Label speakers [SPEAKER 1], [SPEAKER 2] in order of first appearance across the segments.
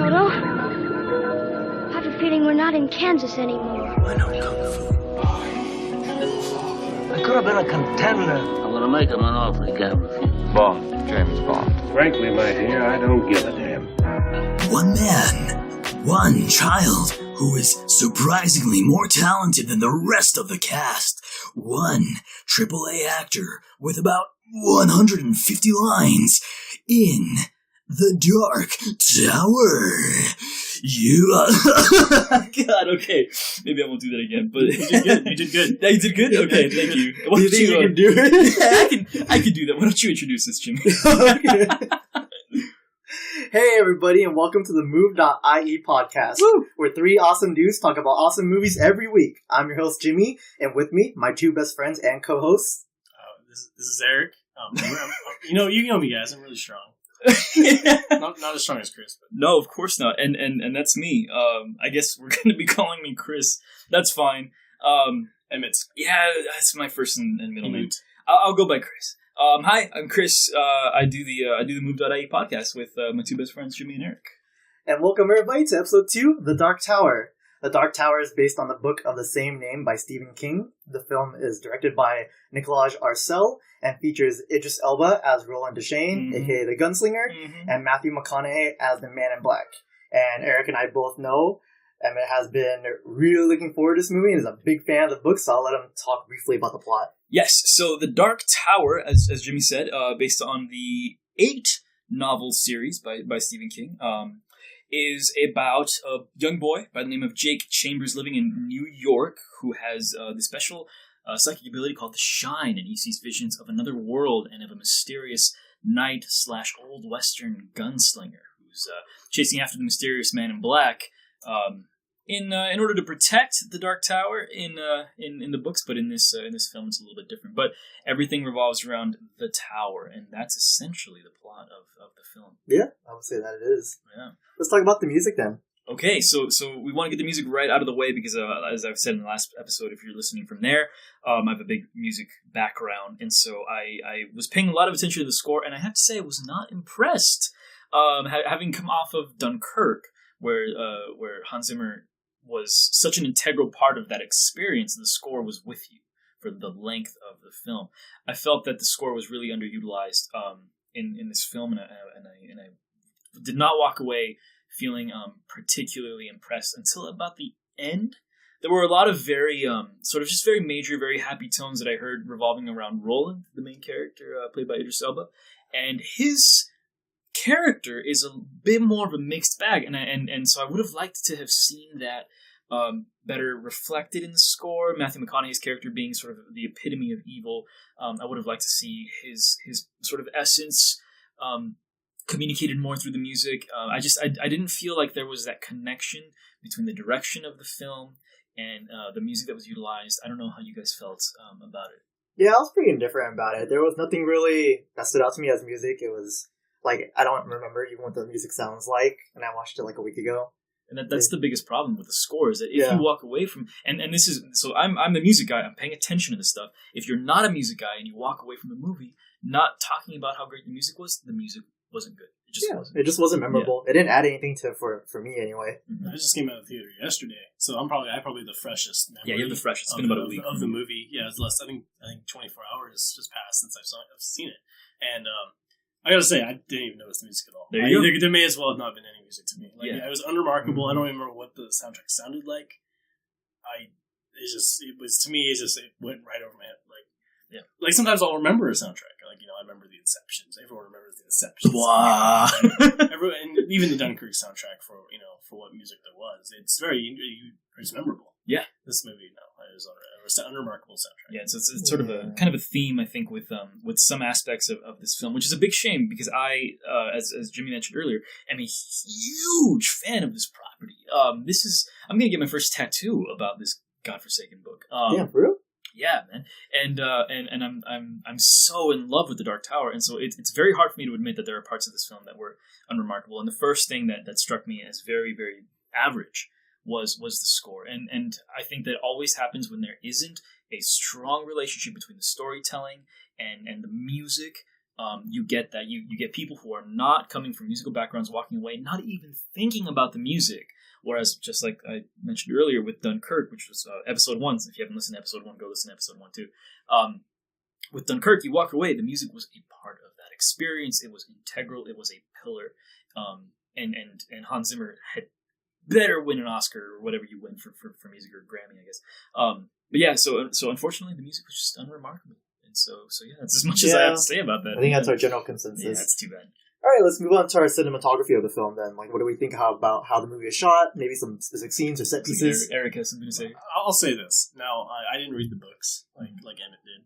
[SPEAKER 1] Toto. I have a feeling we're not in Kansas anymore.
[SPEAKER 2] I know Kung Fu. I could have been a contender.
[SPEAKER 3] I'm gonna make him an offer he can't refuse.
[SPEAKER 4] Bond, James Bond.
[SPEAKER 5] Frankly, my dear, I don't give a damn.
[SPEAKER 6] One man, one child who is surprisingly more talented than the rest of the cast. One AAA actor with about 150 lines in The Dark Tower.
[SPEAKER 7] God, okay. Maybe I won't do that again, but
[SPEAKER 8] You did good. You did good.
[SPEAKER 7] Yeah, you did good? Okay, thank you.
[SPEAKER 8] Do you think you can do it?
[SPEAKER 7] I can do that. Why don't you introduce this, Jimmy?
[SPEAKER 8] Okay. Hey everybody, and welcome to the Mov.ie podcast, where three awesome dudes talk about awesome movies every week. I'm your host Jimmy, and with me, my two best friends and co-hosts.
[SPEAKER 9] This is Eric. You know me, guys. I'm really strong. Not as strong as Chris, but
[SPEAKER 7] No, of course not. And that's me. I guess we're going to be calling me Chris. That's fine.
[SPEAKER 9] Emmett.
[SPEAKER 7] Yeah, that's my first and middle name. I'll go by Chris. Hi, I'm Chris. I do the Mov.ie podcast with my two best friends, Jimmy and Eric.
[SPEAKER 8] And welcome everybody to episode 2, The Dark Tower. The Dark Tower is based on the book of the same name by Stephen King. The film is directed by Nicolaj Arcel and features Idris Elba as Roland Deschain, aka the Gunslinger, and Matthew McConaughey as the Man in Black. And Eric and I both know Emmett has been really looking forward to this movie and is a big fan of the book, so I'll let him talk briefly about the plot.
[SPEAKER 7] Yes, so The Dark Tower, as Jimmy said, based on the 8-novel series by Stephen King, is about a young boy by the name of Jake Chambers living in New York who has the special psychic ability called the Shine, and he sees visions of another world and of a mysterious knight/old western gunslinger who's chasing after the mysterious Man in Black in order to protect the Dark Tower in the books, but in this film it's a little bit different. But everything revolves around the tower, and that's essentially the plot of the film.
[SPEAKER 8] Yeah, I would say that it is.
[SPEAKER 7] Yeah.
[SPEAKER 8] Let's talk about the music then.
[SPEAKER 7] Okay, so we want to get the music right out of the way because, as I've said in the last episode, if you're listening from there, I have a big music background, and so I was paying a lot of attention to the score, and I have to say I was not impressed, having come off of Dunkirk, where Hans Zimmer was such an integral part of that experience. The score was with you for the length of the film. I felt that the score was really underutilized in this film, and I did not walk away feeling particularly impressed until about the end. There were a lot of very very major, very happy tones that I heard revolving around Roland, the main character played by Idris Elba, and his character is a bit more of a mixed bag, and so I would have liked to have seen that better reflected in the score. Matthew McConaughey's character being sort of the epitome of evil. I would have liked to see his sort of essence communicated more through the music. I didn't feel like there was that connection between the direction of the film and the music that was utilized. I don't know how you guys felt about it.
[SPEAKER 8] Yeah, I was pretty indifferent about it. There was nothing really that stood out to me as music. It was like, I don't remember even what the music sounds like, and I watched it like a week ago.
[SPEAKER 7] And that's the biggest problem with the score, is that if you walk away from, and this is, so I'm the music guy, I'm paying attention to this stuff. If you're not a music guy and you walk away from the movie not talking about how great the music wasn't good. It just wasn't memorable.
[SPEAKER 8] Yeah. It didn't add anything for me anyway.
[SPEAKER 9] I just came out of the theater yesterday, so I probably the freshest memory.
[SPEAKER 7] Yeah, you have the freshest. It's been about a week
[SPEAKER 9] of the movie. Yeah, it's less. I think 24 hours just passed since I've seen it, and I gotta say I didn't even notice the music at all. There may as well have not been any music to me. It was unremarkable. I don't even remember what the soundtrack sounded like. It went right over my head. Like sometimes I'll remember a soundtrack. I remember the Inceptions. Everyone remembers the Inceptions.
[SPEAKER 7] Wow.
[SPEAKER 9] And even the Dunkirk soundtrack for what music there was. It's it's memorable.
[SPEAKER 7] Yeah.
[SPEAKER 9] This movie, it was an unremarkable soundtrack.
[SPEAKER 7] Yeah, so it's sort of a kind of a theme, I think, with some aspects of this film, which is a big shame because I, as Jimmy mentioned earlier, am a huge fan of this property. I'm going to get my first tattoo about this godforsaken book.
[SPEAKER 8] Yeah, for real?
[SPEAKER 7] Yeah, man, and I'm so in love with The Dark Tower, and so it's very hard for me to admit that there are parts of this film that were unremarkable. And the first thing that struck me as very, very average was the score, and I think that always happens when there isn't a strong relationship between the storytelling and the music you get that. You get people who are not coming from musical backgrounds walking away, not even thinking about the music. Whereas, just like I mentioned earlier with Dunkirk, which was episode 1, so if you haven't listened to episode 1, go listen to episode 1 too. With Dunkirk, you walk away, the music was a part of that experience. It was integral. It was a pillar. And Hans Zimmer had better win an Oscar or whatever you win for music, or Grammy, I guess. But yeah, so unfortunately, the music was just unremarkable. And so yeah, that's as much as I have to say about that.
[SPEAKER 8] I think that's our general consensus.
[SPEAKER 7] Yeah, that's too bad.
[SPEAKER 8] All right, let's move on to our cinematography of the film then. Like, what do we think about how the movie is shot? Maybe some specific scenes or set pieces.
[SPEAKER 7] Eric has something to say.
[SPEAKER 9] I'll say this. Now, I didn't read the books like Emmett did.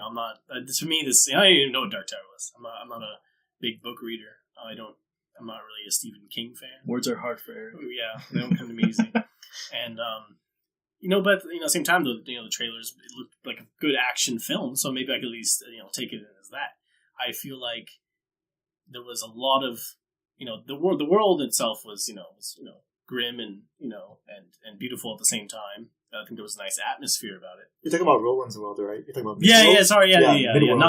[SPEAKER 9] I'm not. To me, I didn't even know what Dark Tower was. I'm not a big book reader. I'm not really a Stephen King fan.
[SPEAKER 7] Words are hard for Eric.
[SPEAKER 9] Yeah, they don't come to me easy. And but at the same time, the trailers, it looked like a good action film, so maybe I could at least take it as that. I feel like there was a lot of the world itself was grim and and beautiful at the same time. I think there was a nice atmosphere about it.
[SPEAKER 8] You're talking about Roland's world, right? You're talking about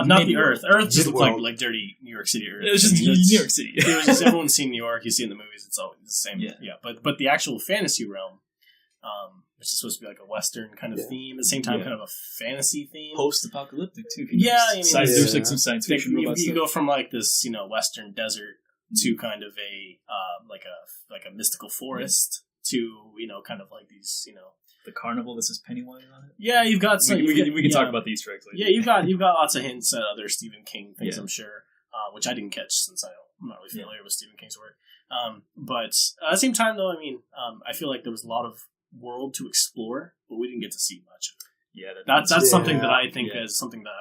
[SPEAKER 9] not the Earth. Earth just looked like dirty New York City Earth.
[SPEAKER 7] It was just New York City.
[SPEAKER 9] It was just everyone's seen New York. You see in the movies, it's always the same. Yeah. But the actual fantasy realm, which is supposed to be like a Western kind of theme, at the same time, kind of a fantasy theme,
[SPEAKER 7] post-apocalyptic too.
[SPEAKER 9] There's
[SPEAKER 7] like some science fiction robots.
[SPEAKER 9] You go from like this, Western desert to kind of a like a mystical forest to kind of like these,
[SPEAKER 7] the carnival that says Pennywise on it.
[SPEAKER 9] Yeah, you've got some.
[SPEAKER 7] We can talk about the Easter eggs later.
[SPEAKER 9] Yeah, you've got lots of hints at other Stephen King things, I'm sure, which I didn't catch since I'm not really familiar with Stephen King's work. But at the same time, though, I feel like there was a lot of world to explore, but we didn't get to see much of it. Yeah, that's something that I think is something that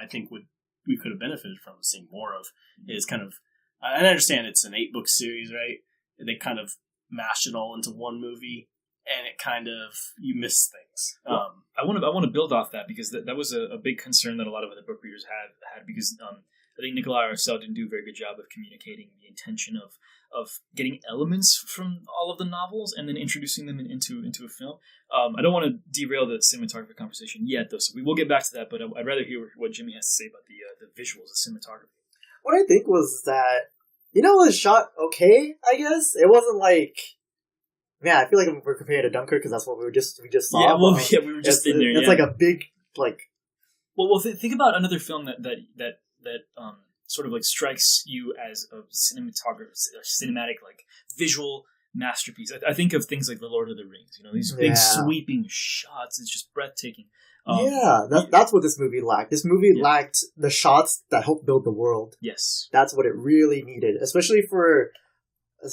[SPEAKER 9] I think we could have benefited from seeing more of. Is kind of, I understand it's an 8-book series, right? They kind of mashed it all into one movie. And it kind of, you miss things.
[SPEAKER 7] I want to build off that because that was a big concern that a lot of other book readers had because I think Nicolaj Arcel didn't do a very good job of communicating the intention of getting elements from all of the novels and then introducing them into a film. I don't want to derail the cinematography conversation yet, though, so we will get back to that. But I'd rather hear what Jimmy has to say about the visuals, the cinematography.
[SPEAKER 8] What I think was that it was shot okay. I guess it wasn't like. Yeah, I feel like we're comparing it to Dunkirk because that's what we just saw.
[SPEAKER 7] Yeah, we were just in there.
[SPEAKER 8] It's like a big
[SPEAKER 7] Well, think about another film that sort of like strikes you as a cinematic like visual masterpiece. I think of things like The Lord of the Rings. These big sweeping shots. It's just breathtaking.
[SPEAKER 8] That's what this movie lacked. This movie lacked the shots that helped build the world.
[SPEAKER 7] Yes,
[SPEAKER 8] that's what it really needed, especially for a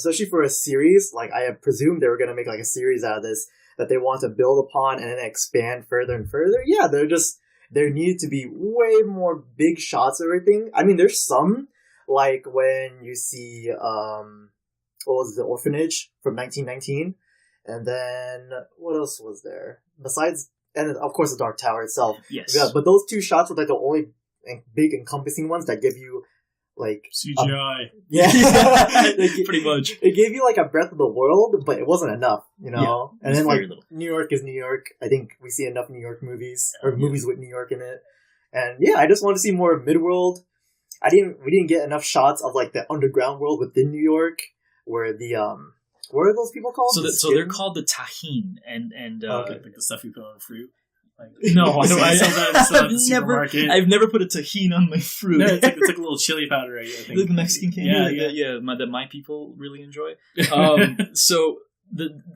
[SPEAKER 8] series. Like, I presumed they were going to make like a series out of this that they want to build upon and then expand further and further. Yeah, there needed to be way more big shots of everything. There's some, like when you see, what was The Orphanage from 1919? And then, what else was there? Besides, and of course the Dark Tower itself.
[SPEAKER 7] Yes.
[SPEAKER 8] Yeah, but those two shots were like the only big encompassing ones that give you like
[SPEAKER 9] CGI.
[SPEAKER 7] Pretty much.
[SPEAKER 8] It gave you like a breath of the world, but it wasn't enough,
[SPEAKER 7] Yeah,
[SPEAKER 8] and then like little. New York is New York. I think we see enough New York movies or movies with New York in it. And I just want to see more Midworld. We didn't get enough shots of like the underground world within New York where the what are those people called?
[SPEAKER 7] So they're called the Tahine and
[SPEAKER 9] like the stuff you put on fruit.
[SPEAKER 7] No, I've never put a tahini on my fruit.
[SPEAKER 9] No, it's like a little chili powder, I think.
[SPEAKER 7] Like the Mexican candy, that my people really enjoy. So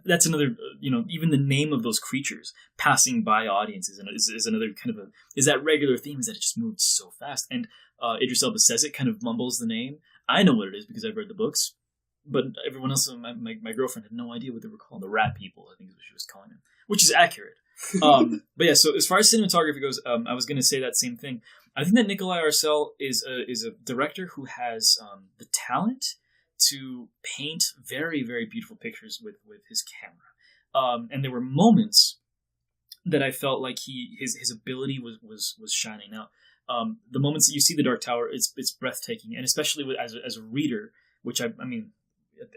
[SPEAKER 7] that's another, even the name of those creatures passing by audiences is another kind of is that regular theme, is that it just moves so fast. And Idris Elba says it, kind of mumbles the name. I know what it is because I've read the books, but everyone else, my girlfriend had no idea what they were called. The rat people, I think is what she was calling them, which is accurate. But yeah, so as far as cinematography goes, I was going to say that same thing. I think that Nicolaj Arcel is a director who has the talent to paint very, very beautiful pictures with his camera. And there were moments that I felt like his ability was shining out. The moments that you see the Dark Tower, it's breathtaking, and especially as a reader, which I mean,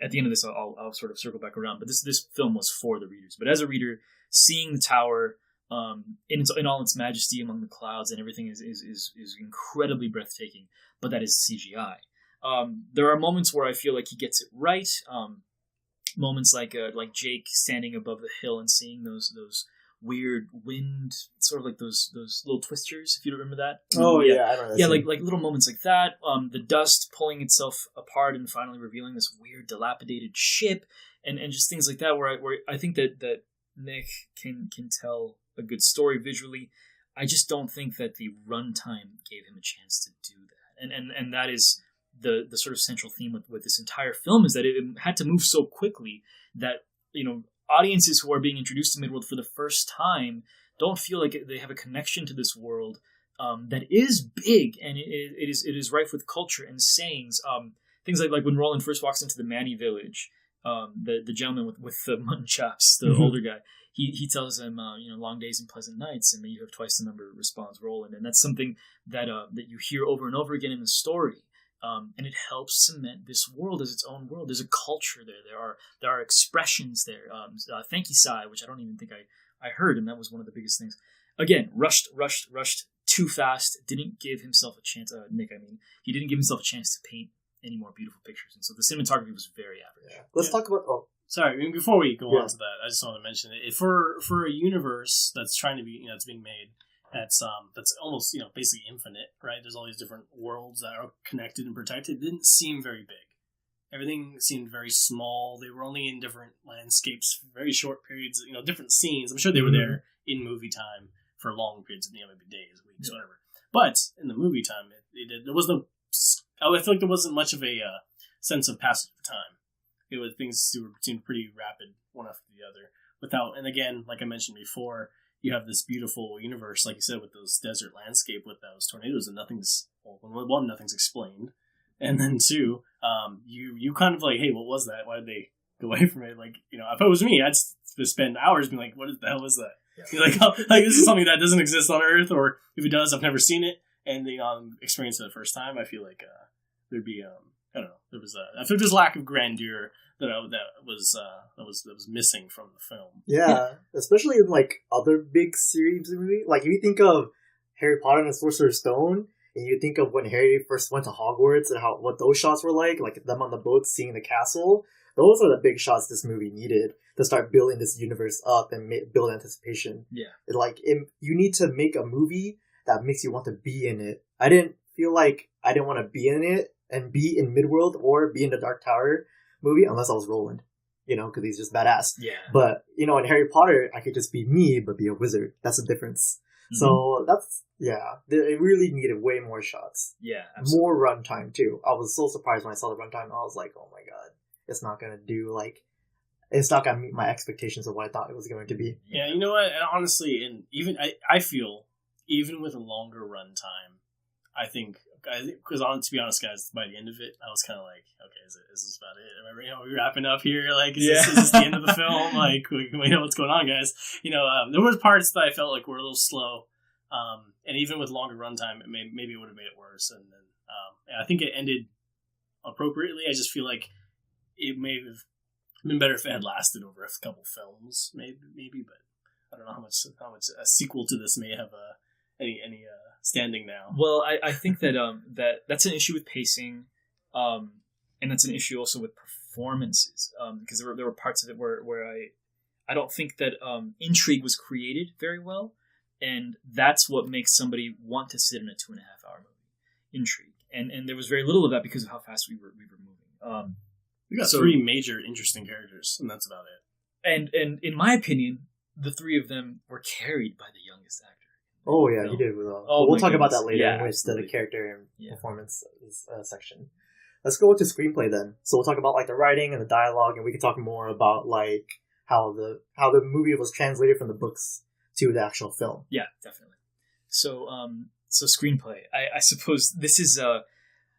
[SPEAKER 7] at the end of this, I'll sort of circle back around. But this film was for the readers. But as a reader, seeing the tower, in all its majesty among the clouds, and everything is incredibly breathtaking. But that is CGI. There are moments where I feel like he gets it right. Moments like Jake standing above the hill and seeing those weird wind, sort of like those little twisters, if you remember that.
[SPEAKER 8] Oh yeah, I remember that.
[SPEAKER 7] Yeah, like little moments like that. The dust pulling itself apart and finally revealing this weird dilapidated ship, and just things like that. Where I think that Nick can tell a good story visually. I just don't think that the runtime gave him a chance to do that, and that is the sort of central theme with this entire film, is that it had to move so quickly that, you know, audiences who are being introduced to Midworld for the first time don't feel like they have a connection to this world that is big, and it is rife with culture and sayings. Things like when Roland first walks into the Manny village, the gentleman with the mutton chops, the older guy, he tells him, long days and pleasant nights, and then you have twice the number, responds Roland, and that's something that you hear over and over again in the story. And it helps cement this world as its own world. There's a culture there. There are expressions there. Thank you, Sai, which I don't even think I heard, and that was one of the biggest things. Again, rushed too fast. Didn't give himself a chance. Nick, he didn't give himself a chance to paint any more beautiful pictures, and so the cinematography was very average.
[SPEAKER 8] Yeah. Let's talk about. Oh,
[SPEAKER 9] sorry. I mean, before we go on to that, I just want to mention it. For a universe that's trying to be, it's being made. That's almost, basically infinite, right? There's all these different worlds that are connected and protected. It didn't seem very big. Everything seemed very small. They were only in different landscapes, very short periods, different scenes. I'm sure they were there in movie time for long periods of, maybe days, weeks, whatever. But in the movie time, there was no. I feel like there wasn't much of a sense of passage of time. Things seemed pretty rapid, one after the other. And again, like I mentioned before, you have this beautiful universe, like you said, with those desert landscape, with those tornadoes, and nothing's explained. And then two, you kind of like, hey, what was that? Why did they go away from it? Like, if it was me, I'd just spend hours being like, what the hell is that? You're like, this is something that doesn't exist on Earth, or if it does, I've never seen it, and experience it the first time. I feel like there'd be, I don't know, I feel there's lack of grandeur that was missing from the film.
[SPEAKER 8] Yeah, especially in like other big series movies. Like if you think of Harry Potter and the Sorcerer's Stone, and you think of when Harry first went to Hogwarts and what those shots were like them on the boat seeing the castle. Those are the big shots this movie needed to start building this universe up and build anticipation.
[SPEAKER 7] Yeah,
[SPEAKER 8] you need to make a movie that makes you want to be in it. I didn't feel like I didn't want to be in it and be in Midworld or be in the Dark Tower movie unless I was Roland, because he's just badass.
[SPEAKER 7] Yeah.
[SPEAKER 8] But, in Harry Potter, I could just be me, but be a wizard. That's the difference. Mm-hmm. So it really needed way more shots.
[SPEAKER 7] Yeah, absolutely.
[SPEAKER 8] More runtime, too. I was so surprised when I saw the runtime. I was like, oh my god, it's not going to it's not going to meet my expectations of what I thought it was going to be.
[SPEAKER 9] Yeah, you know what? And honestly, and even I feel, even with a longer runtime, I think, because to be honest, guys, by the end of it, I was kind of like, okay, is this about it? Are we wrapping up here? Like, is this the end of the film? Like, we know what's going on, guys. There were parts that I felt like were a little slow, and even with longer runtime, maybe it would have made it worse. And then I think it ended appropriately. I just feel like it may have been better if it had lasted over a couple films, maybe. But I don't know how much a sequel to this may have any standing now.
[SPEAKER 7] Well, I think that that's an issue with pacing, and that's an issue also with performances, because there were parts of it where I don't think that intrigue was created very well, and that's what makes somebody want to sit in a 2.5 hour movie. Intrigue, and there was very little of that because of how fast we were moving.
[SPEAKER 9] We got three major interesting characters, and that's about it.
[SPEAKER 7] And in my opinion, the three of them were carried by the youngest actor.
[SPEAKER 8] Oh yeah, you did. We'll talk about that later in the character and performance section. Let's go into screenplay then. So we'll talk about the writing and the dialogue, and we can talk more about how the movie was translated from the books to the actual film.
[SPEAKER 7] Yeah, definitely. So screenplay. I suppose this is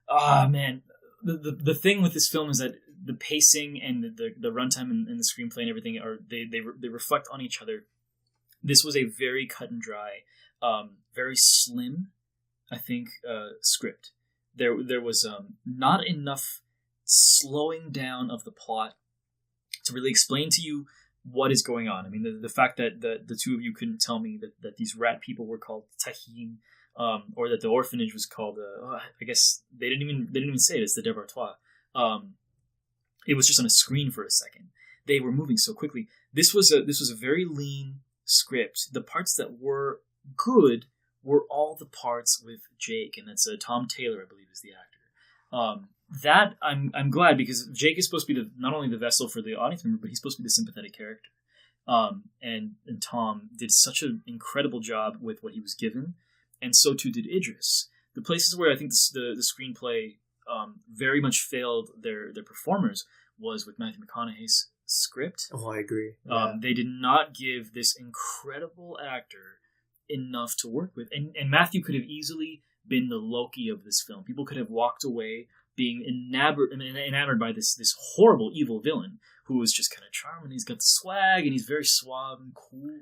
[SPEAKER 7] man. The thing with this film is that the pacing and the runtime and the screenplay and everything they reflect on each other. This was a very cut and dry, very slim, I think, script. There was not enough slowing down of the plot to really explain to you what is going on. I mean, the fact that the two of you couldn't tell me that these rat people were called Tahin, or that the orphanage was called, I guess they didn't even say it. It's the Devartois. It was just on a screen for a second. They were moving so quickly. This was a very lean script. The parts that were good were all the parts with Jake, and that's Tom Taylor, I believe, is the actor. That I'm glad, because Jake is supposed to be not only the vessel for the audience member, but he's supposed to be the sympathetic character. And Tom did such an incredible job with what he was given, and so too did Idris. The places where I think the screenplay very much failed their performers was with Matthew McConaughey's script.
[SPEAKER 8] Oh, I agree.
[SPEAKER 7] They did not give this incredible actor enough to work with, and Matthew could have easily been the Loki of this film. People could have walked away being enamored by this horrible evil villain who was just kind of charming. He's got the swag and he's very suave and cool,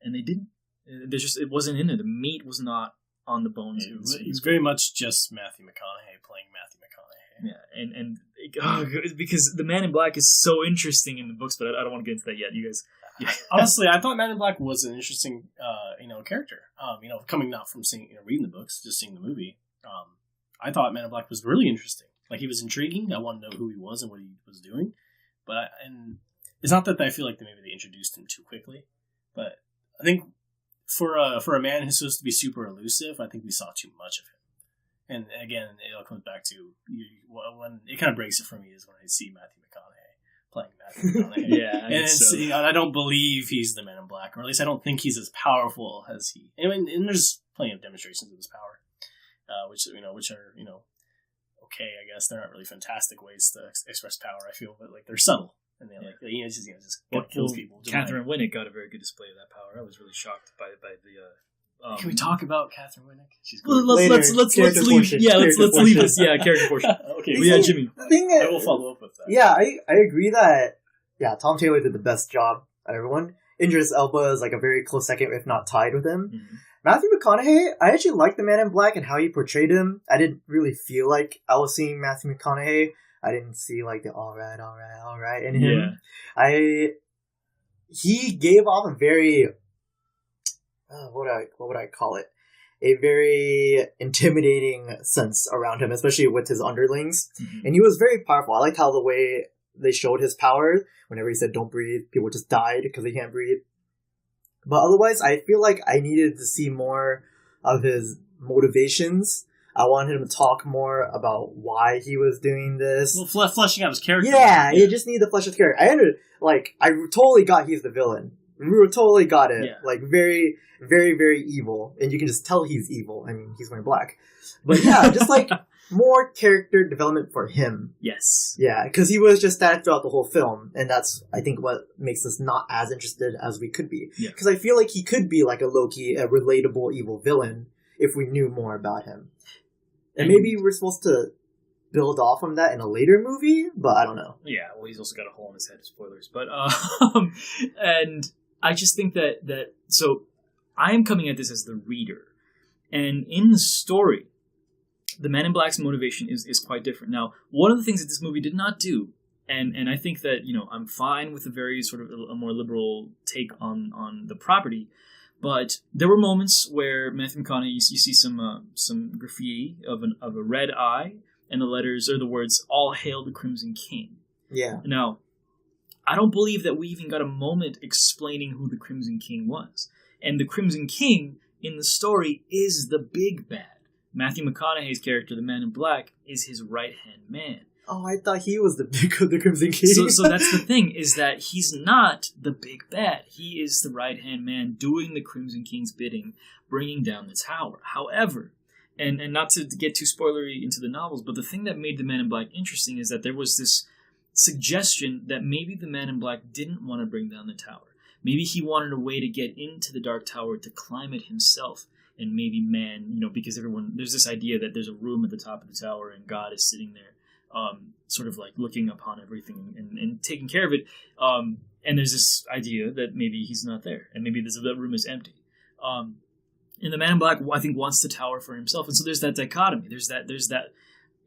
[SPEAKER 7] and they didn't. It wasn't in there. The meat was not on the bones.
[SPEAKER 9] It was very much just Matthew McConaughey playing Matthew McConaughey.
[SPEAKER 7] Yeah, and because the Man in Black is so interesting in the books, but I don't want to get into that yet. You guys. Yeah.
[SPEAKER 9] Honestly, I thought Man in Black was an interesting, character. Coming not from reading the books, just seeing the movie. I thought Man in Black was really interesting. Like, he was intriguing. I wanted to know who he was and what he was doing. And it's not that I feel like maybe they introduced him too quickly, but I think for a man who's supposed to be super elusive, I think we saw too much of him. And again, it all comes back to when it kind of breaks it for me is when I see Matthew McConaughey playing Matthew McConaughey.
[SPEAKER 7] Yeah,
[SPEAKER 9] and I don't believe he's the Man in Black, or at least I don't think he's as powerful as he. And there's plenty of demonstrations of his power, which are okay. I guess they're not really fantastic ways to express power. I feel, but like they're subtle, and they just kills people.
[SPEAKER 7] Katheryn Winnick got a very good display of that power. I was really shocked by the.
[SPEAKER 9] Can we talk about Katheryn Winnick?
[SPEAKER 7] She's good. Let's leave. Yeah, let's leave this. Yeah, character portion. Okay, yeah, Jimmy.
[SPEAKER 9] I will follow up with that.
[SPEAKER 8] Yeah, I agree that Tom Taylor did the best job out of everyone. Idris Elba is like a very close second, if not tied with him. Mm-hmm. Matthew McConaughey, I actually liked the Man in Black and how he portrayed him. I didn't really feel like I was seeing Matthew McConaughey. I didn't see like the all right in him. Yeah. He gave off a very what would I call it? A very intimidating sense around him, especially with his underlings. Mm-hmm. And he was very powerful. I liked how the way they showed his power. Whenever he said, "Don't breathe," people just died because they can't breathe. But otherwise, I feel like I needed to see more of his motivations. I wanted him to talk more about why he was doing this.
[SPEAKER 9] Well, fleshing out his character.
[SPEAKER 8] Yeah, he just needed to flesh his character. I totally got he's the villain. We totally got it. Yeah. Like, very, very, very evil. And you can just tell he's evil. I mean, he's wearing black. But yeah, just like more character development for him.
[SPEAKER 7] Yes.
[SPEAKER 8] Yeah, because he was just static throughout the whole film. And that's, I think, what makes us not as interested as we could be. Because I feel like he could be like a Loki, a relatable evil villain, if we knew more about him. And maybe we're supposed to build off from that in a later movie, but I don't know.
[SPEAKER 7] Yeah, well, he's also got a hole in his head, spoilers. But, and I just think that so I am coming at this as the reader. And in the story, the Man in Black's motivation is quite different. Now, one of the things that this movie did not do, and I think that, I'm fine with a very sort of a more liberal take on the property, but there were moments where Matthew McConaughey, you see some graffiti of a red eye, and the letters or the words, "All hail the Crimson King."
[SPEAKER 8] Yeah.
[SPEAKER 7] Now, I don't believe that we even got a moment explaining who the Crimson King was. And the Crimson King in the story is the big bad. Matthew McConaughey's character, the Man in Black, is his right-hand man.
[SPEAKER 8] Oh, I thought he was the Crimson King.
[SPEAKER 7] So that's the thing, is that he's not the big bad. He is the right-hand man doing the Crimson King's bidding, bringing down the tower. However, and not to get too spoilery into the novels, but the thing that made the Man in Black interesting is that there was this suggestion that maybe the Man in Black didn't want to bring down the tower. Maybe he wanted a way to get into the Dark Tower to climb it himself. And maybe man, because there's this idea that there's a room at the top of the tower and God is sitting there, sort of like looking upon everything and taking care of it. And there's this idea that maybe he's not there, and maybe that room is empty. And the Man in Black, I think, wants the tower for himself, and so there's that dichotomy. There's that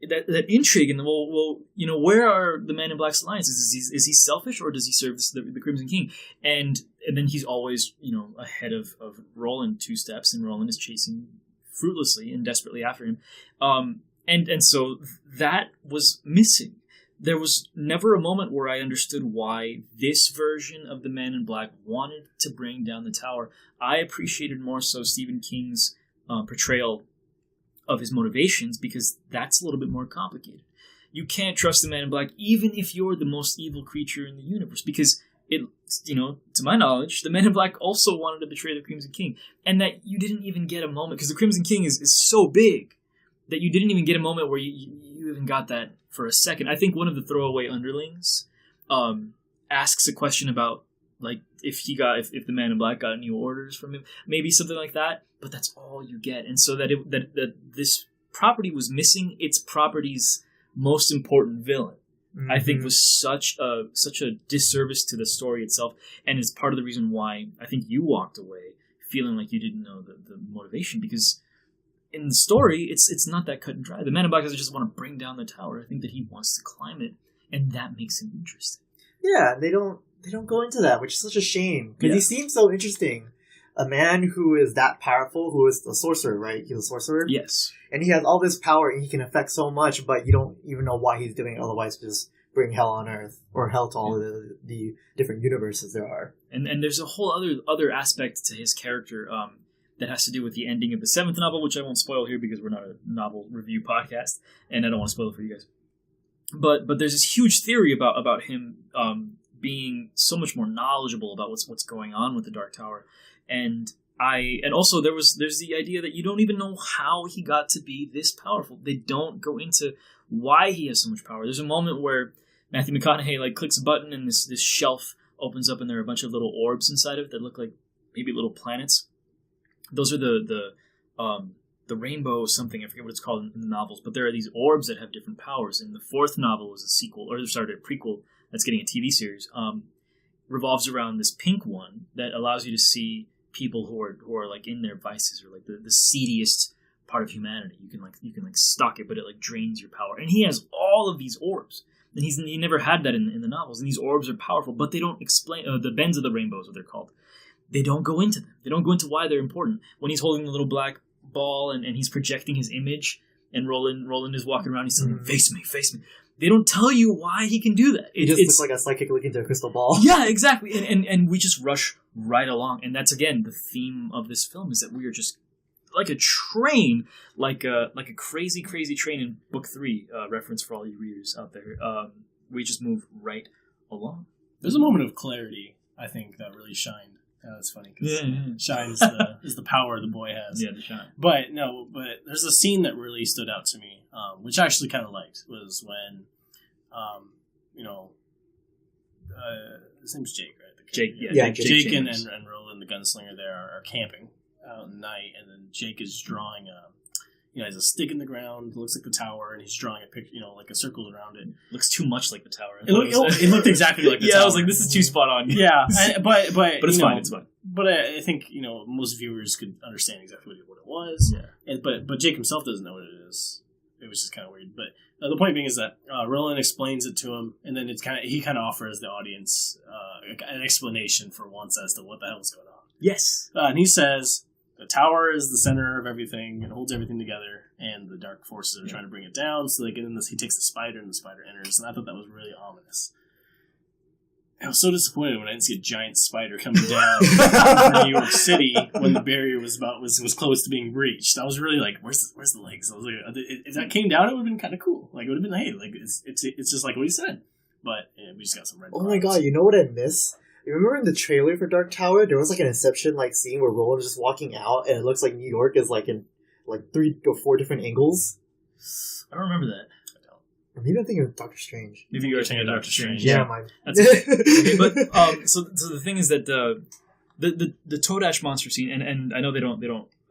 [SPEAKER 7] that intrigue, and where are the Man in Black's alliances? Is he selfish, or does he serve the Crimson King? And then he's always ahead of Roland 2 steps, and Roland is chasing fruitlessly and desperately after him. And so that was missing. There was never a moment where I understood why this version of the Man in Black wanted to bring down the tower. I appreciated more so Stephen King's portrayal of his motivations, because that's a little bit more complicated. You can't trust the Man in Black even if you're the most evil creature in the universe, because to my knowledge, the Man in Black also wanted to betray the Crimson King, and that you didn't even get a moment, because the Crimson King is so big that you didn't even get a moment where you even got that for a second. I think one of the throwaway underlings asks a question about, like, if the Man in Black got any orders from him, maybe something like that. But that's all you get, and so that this property was missing its property's most important villain. Mm-hmm. I think was such a disservice to the story itself, and it's part of the reason why I think you walked away feeling like you didn't know the motivation, because in the story it's not that cut and dry. The Man in Black doesn't just want to bring down the tower. I think that he wants to climb it, and that makes him interesting. Yeah,
[SPEAKER 8] they don't go into that, which is such a shame, because he seems so interesting. A man who is that powerful, who is a sorcerer, right? He's a sorcerer?
[SPEAKER 7] Yes.
[SPEAKER 8] And he has all this power, and he can affect so much, but you don't even know why he's doing it, otherwise just bring hell on Earth, or hell to all the different universes there are.
[SPEAKER 7] And there's a whole other aspect to his character that has to do with the ending of the 7th novel, which I won't spoil here because we're not a novel review podcast, and I don't want to spoil it for you guys. But there's this huge theory about him being so much more knowledgeable about what's going on with the Dark Tower. And also there's the idea that you don't even know how he got to be this powerful. They don't go into why he has so much power. There's a moment where Matthew McConaughey clicks a button, and this shelf opens up, and there are a bunch of little orbs inside of it that look like maybe little planets. Those are the rainbow something, I forget what it's called in the novels, but there are these orbs that have different powers. And the 4th novel is a prequel that's getting a TV series. Revolves around this pink one that allows you to see people who are like in their vices, or like the seediest part of humanity. You can stalk it, but it drains your power. And he has all of these orbs, and he never had that in the novels. And these orbs are powerful, but they don't explain the bends of the rainbow is what they're called. They don't go into them. They don't go into why they're important. When he's holding the little black ball and he's projecting his image, and Roland is walking around, he's saying, "Face me, face me." They don't tell you why he can do that.
[SPEAKER 8] It just looks like a psychic looking into a crystal ball.
[SPEAKER 7] Yeah, exactly. And we just rush right along. And that's, again, the theme of this film, is that we are just like a train, like a crazy, crazy train in Book 3, reference for all you readers out there. We just move right along.
[SPEAKER 9] There's a moment of clarity, I think, that really shined. That's funny, because shine is the power the boy has.
[SPEAKER 7] Yeah, the shine.
[SPEAKER 9] But there's a scene that really stood out to me, which I actually kind of liked, was when, his name's Jake, right? Jake and Roland, the gunslinger, there are camping out in the night, and then Jake is drawing he has a stick in the ground, looks like the tower, and he's drawing a picture, like a circle around it.
[SPEAKER 7] Looks too much like the tower.
[SPEAKER 9] It looked exactly like the tower.
[SPEAKER 7] Yeah, I was like, this is too spot on.
[SPEAKER 9] Yeah, but
[SPEAKER 7] it's fine. It's fine.
[SPEAKER 9] But I think most viewers could understand exactly what it was.
[SPEAKER 7] Yeah.
[SPEAKER 9] But Jake himself doesn't know what it is. It was just kind of weird. But the point being is that Roland explains it to him, and then he kind of offers the audience an explanation for once as to what the hell is going on.
[SPEAKER 7] Yes.
[SPEAKER 9] And he says, the tower is the center of everything and holds everything together, and the dark forces are trying to bring it down. So he takes the spider, and the spider enters. And I thought that was really ominous. I was so disappointed when I didn't see a giant spider coming down from New York City when the barrier was close to being breached. I was really like, "Where's the legs?" I was like, if that came down, it would have been kind of cool. Like, it would have been, hey, like it's just like what he said. But we just got some red.
[SPEAKER 8] Oh my god! You know what I miss? You remember in the trailer for Dark Tower, there was an Inception scene where Roland's just walking out, and it looks like New York is in 3 or 4 different angles.
[SPEAKER 7] I don't remember that.
[SPEAKER 8] Or maybe I'm thinking of Doctor Strange.
[SPEAKER 7] Maybe you were thinking of Doctor Strange.
[SPEAKER 8] Yeah, mine.
[SPEAKER 7] That's okay. But so the thing is that the Toadash monster scene, and I know they don't.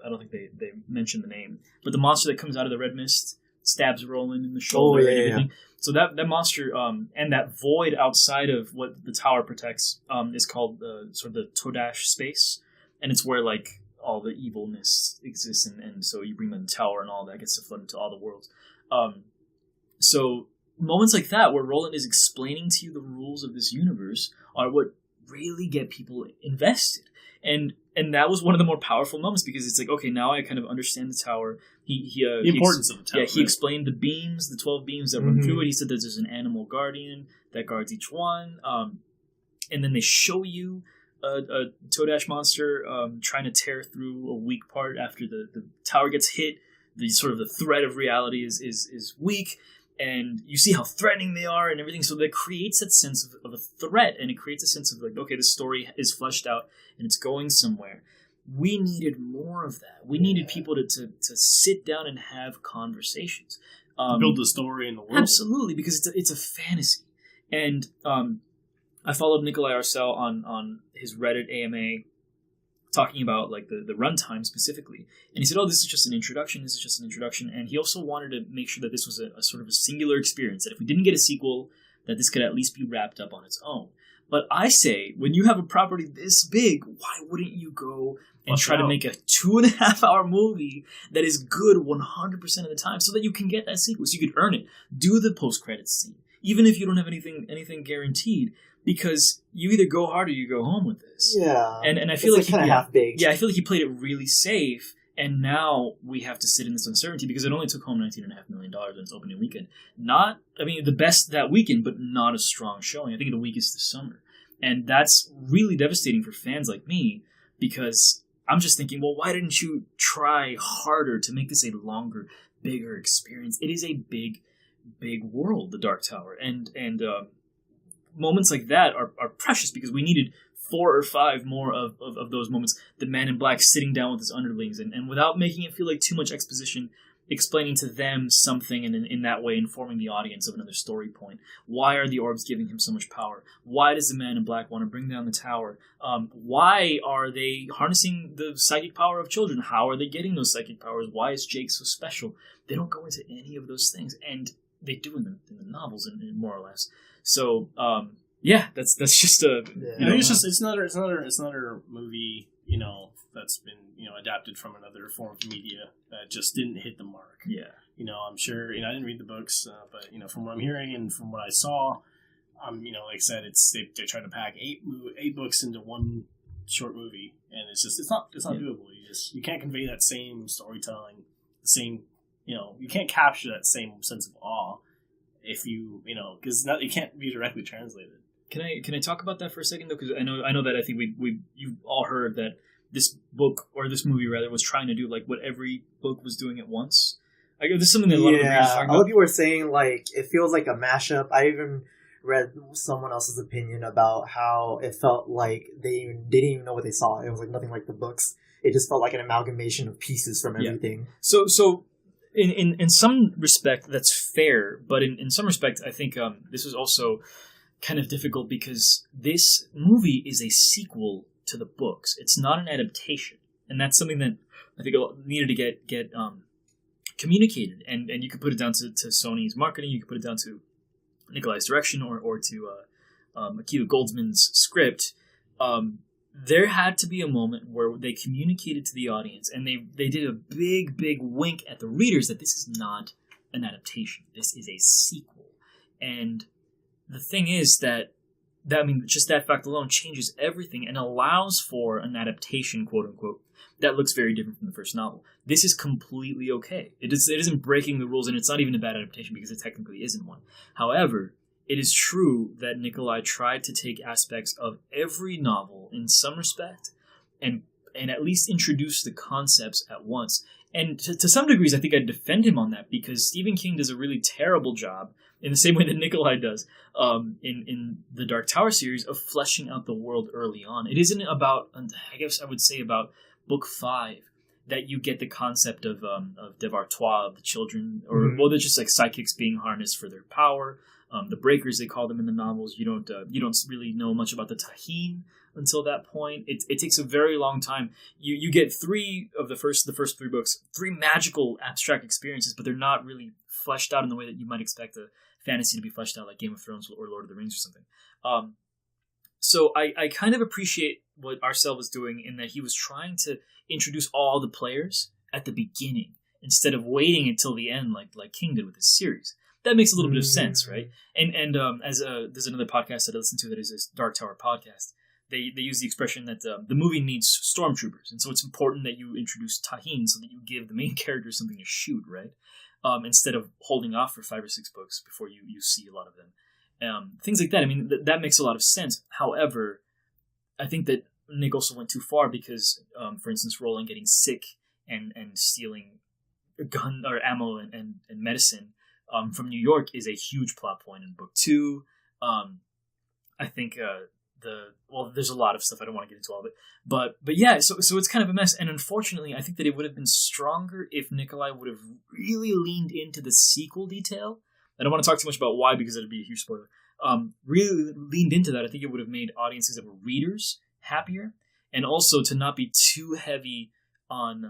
[SPEAKER 7] I don't think they mention the name, but the monster that comes out of the red mist stabs Roland in the shoulder and everything. Yeah. So that monster and that void outside of what the tower protects is called sort of the Toadash space, and it's where all the evilness exists, and so you bring them the tower and all that gets to flood into all the worlds. So moments like that, where Roland is explaining to you the rules of this universe, are what really get people invested. And that was one of the more powerful moments, because it's like, okay, now I kind of understand the tower. The importance of the tower. Yeah, he explained the beams, the 12 beams that run through it. He said that there's an animal guardian that guards each one. And then they show you a Toadash monster trying to tear through a weak part after the tower gets hit. The sort of the threat of reality is weak, and you see how threatening they are and everything. So that creates that sense of a threat, and it creates a sense of like, okay, the story is fleshed out and it's going somewhere. We needed more of that. We needed people to sit down and have conversations.
[SPEAKER 9] Build the story in the world.
[SPEAKER 7] Absolutely, because it's a fantasy. And I followed Nicolaj Arcel on his Reddit AMA, talking about like the runtime specifically, and he said, "Oh, this is just an introduction. This is just an introduction." And he also wanted to make sure that this was a sort of a singular experience. That if we didn't get a sequel, that this could at least be wrapped up on its own. But I say, when you have a property this big, why wouldn't you go and try to make a 2.5-hour movie that is good 100% of the time, so that you can get that sequel, so you could earn it? Do the post-credits scene, even if you don't have anything guaranteed. Because you either go hard or you go home with this.
[SPEAKER 8] Yeah.
[SPEAKER 7] And I feel like
[SPEAKER 8] kind of half-baked.
[SPEAKER 7] Yeah, I feel like he played it really safe, and now we have to sit in this uncertainty, because it only took home $19.5 million in its opening weekend. The best that weekend, but not a strong showing. I think the weakest this summer. And that's really devastating for fans like me, because I'm just thinking, well, why didn't you try harder to make this a longer, bigger experience? It is a big, big world, the Dark Tower. And moments like that are precious, because we needed 4 or 5 more of those moments. The Man in Black sitting down with his underlings, and without making it feel like too much exposition, explaining to them something, and in that way informing the audience of another story point. Why are the orbs giving him so much power? Why does the Man in Black want to bring down the tower? Why are they harnessing the psychic power of children? How are they getting those psychic powers? Why is Jake so special? They don't go into any of those things, and they do in the novels, and more or less. So that's just a.
[SPEAKER 9] I think it's another movie, that's been adapted from another form of media that just didn't hit the mark.
[SPEAKER 7] Yeah.
[SPEAKER 9] I'm sure. I didn't read the books, but from what I'm hearing and from what I saw, like I said, they try to pack eight books into one short movie, and it's not doable. You can't convey that same storytelling, the same you can't capture that same sense of awe if because it can't be directly translated.
[SPEAKER 7] Can I talk about that for a second though? Because I know that I think you've all heard that this book, or this movie rather, was trying to do like what every book was doing at once. This is something that a lot of readers are talking about.
[SPEAKER 8] A lot of people were saying like it feels like a mashup. I even read someone else's opinion about how it felt like they didn't even know what they saw. It was like nothing like the books. It just felt like an amalgamation of pieces from everything.
[SPEAKER 7] So in some respect that's fair, but in some respect I think this was also kind of difficult, because this movie is a sequel to the books. It's not an adaptation, and that's something that I think needed to get communicated. And you could put it down to Sony's marketing. You could put it down to Nicolaj's direction, or to Akiva Goldsman's script. There had to be a moment where they communicated to the audience, and they did a big wink at the readers that this is not an adaptation. This is a sequel. And the thing is that just that fact alone changes everything and allows for an adaptation, quote unquote, that looks very different from the first novel. This is completely okay. It isn't breaking the rules, and it's not even a bad adaptation, because it technically isn't one. However, it is true that Nicolaj tried to take aspects of every novel in some respect and at least introduce the concepts at once. And to some degrees, I think I'd defend him on that, because Stephen King does a really terrible job, in the same way that Nicolaj does, in the Dark Tower series, of fleshing out the world early on. It isn't about, I guess I would say, about book 5 that you get the concept of Devartois, of the children, or they're just like psychics being harnessed for their power. The Breakers, they call them in the novels. You don't really know much about the Taheen until that point. It takes a very long time. You get 3 of the first 3 books, 3 magical abstract experiences, but they're not really fleshed out in the way that you might expect a fantasy to be fleshed out, like Game of Thrones or Lord of the Rings or something. So I kind of appreciate what Arcel was doing, in that he was trying to introduce all the players at the beginning instead of waiting until the end, like King did with his series. that makes a little bit of sense, right? And as there's another podcast that I listen to that is this Dark Tower podcast. They use the expression that the movie needs stormtroopers, and so it's important that you introduce Taheen so that you give the main character something to shoot, right? Instead of holding off for 5 or 6 books before you see a lot of them. Things like that. I mean, that makes a lot of sense. However, I think that Nick also went too far because, for instance, Roland getting sick and stealing a gun or ammo and medicine from New York is a huge plot point in book 2. I think there's a lot of stuff. I don't want to get into all of it, but yeah. So it's kind of a mess, and unfortunately, I think that it would have been stronger if Nicolaj would have really leaned into the sequel detail. I don't want to talk too much about why because it'd be a huge spoiler. Really leaned into that. I think it would have made audiences that were readers happier, and also to not be too heavy on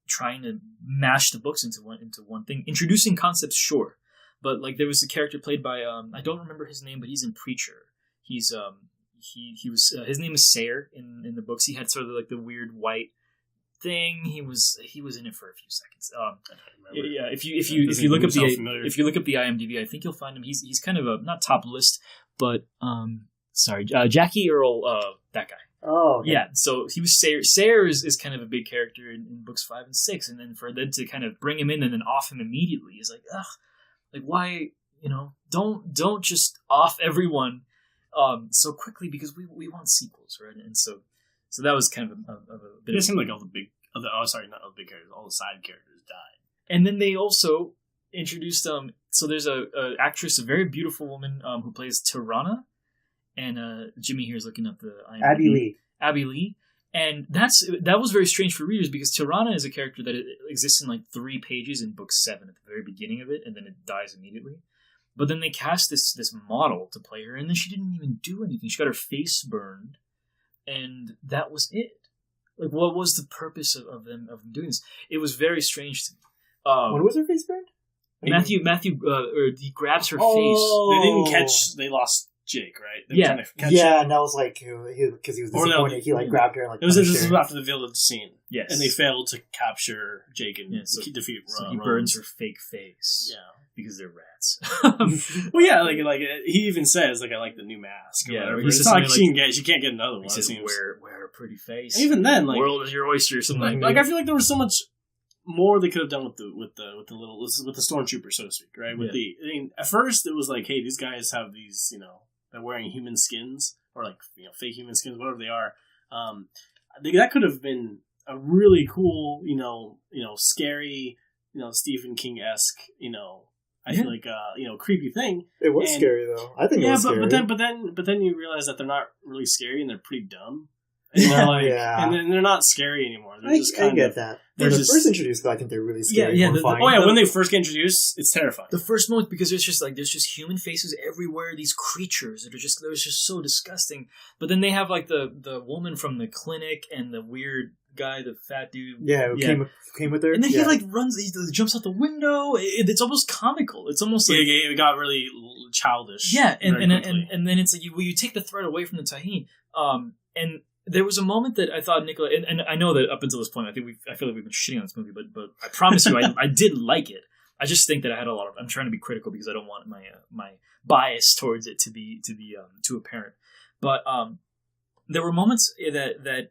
[SPEAKER 7] trying to mash the books into one thing. Introducing concepts, sure, but like there was a character played by I don't remember his name, but he's in Preacher. He's he was his name is Sayre in the books. He had sort of like the weird white thing. He was in it for a few seconds. Yeah, if you look up the IMDb, I think you'll find him. He's kind of a not top list, but Jackie Earl, that guy.
[SPEAKER 8] Oh, okay.
[SPEAKER 7] Yeah. So he was Sayre. Sayre is kind of a big character in books 5 and 6, and then for them to kind of bring him in and then off him immediately is like, ugh, like why don't just off everyone so quickly because we want sequels, right? And so that was kind of a bit. It
[SPEAKER 9] seemed like all the big, not all the big characters, all the side characters died.
[SPEAKER 7] And then they also introduced so there's a actress, a very beautiful woman who plays Tirana, and Jimmy here is looking up the IMDb. Abby Lee, and that was very strange for readers because Tirana is a character that exists in like 3 pages in book 7 at the very beginning of it, and then it dies immediately. But then they cast this model to play her, and then she didn't even do anything. She got her face burned, and that was it. Like, what was the purpose of them doing this? It was very strange to me.
[SPEAKER 8] What was her face burned?
[SPEAKER 7] Matthew, he grabs her face.
[SPEAKER 9] They didn't catch. They lost Jake, right? They
[SPEAKER 7] yeah,
[SPEAKER 8] and that was like because he was disappointed. He like grabbed her and like.
[SPEAKER 9] This was after the village scene.
[SPEAKER 7] Yes,
[SPEAKER 9] and they failed to capture Jake and defeat.
[SPEAKER 7] So he burns her fake face.
[SPEAKER 9] Yeah. Because they're rats.
[SPEAKER 7] Well,
[SPEAKER 9] yeah, like he even says like I like the new mask. Or it's not like she can't get another one.
[SPEAKER 7] He says wear a pretty face.
[SPEAKER 9] And even then, like
[SPEAKER 7] world is your oyster or something
[SPEAKER 9] like I feel like there was so much more they could have done with the stormtrooper, so to speak, right? At first it was like, hey, these guys have these, they're wearing human skins or like fake human skins, whatever they are. I think that could have been a really cool, scary, Stephen King-esque, I feel like creepy thing.
[SPEAKER 8] It was scary though. I think it was scary.
[SPEAKER 9] but then you realize that they're not really scary and they're pretty dumb. And and then they're not scary anymore. They're
[SPEAKER 8] I get that. They're first introduced, though, I think they're really scary.
[SPEAKER 9] When they first get introduced, it's terrifying.
[SPEAKER 7] The first moment, because there's just human faces everywhere. These creatures that are just so disgusting. But then they have like the woman from the clinic and the weird guy, the fat dude.
[SPEAKER 8] Yeah, who came with her.
[SPEAKER 7] And then he like runs, he jumps out the window. It's almost comical. It's almost like
[SPEAKER 9] it got really childish.
[SPEAKER 7] Yeah, and then it's like you take the threat away from the Taheen. And there was a moment that I thought Nicolaj, and I know that up until this point, I feel like we've been shitting on this movie, but I promise you, I did like it. I just think that I had a lot of. I'm trying to be critical because I don't want my bias towards it to be too apparent. But there were moments that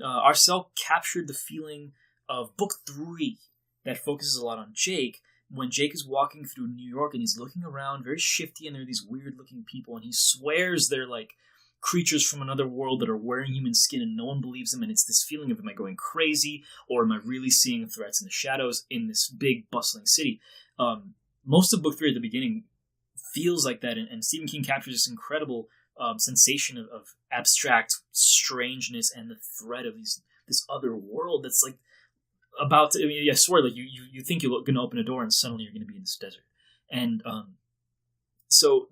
[SPEAKER 7] Arcel captured the feeling of book 3 that focuses a lot on Jake. When Jake is walking through New York and he's looking around, very shifty, and there are these weird looking people, and he swears they're like creatures from another world that are wearing human skin and no one believes him, and it's this feeling of, am I going crazy or am I really seeing threats in the shadows in this big bustling city? Most of book 3 at the beginning feels like that, and Stephen King captures this incredible sensation of abstract strangeness and the threat of this other world that's like about to, I swear, like you think you're going to open a door and suddenly you're going to be in this desert. And so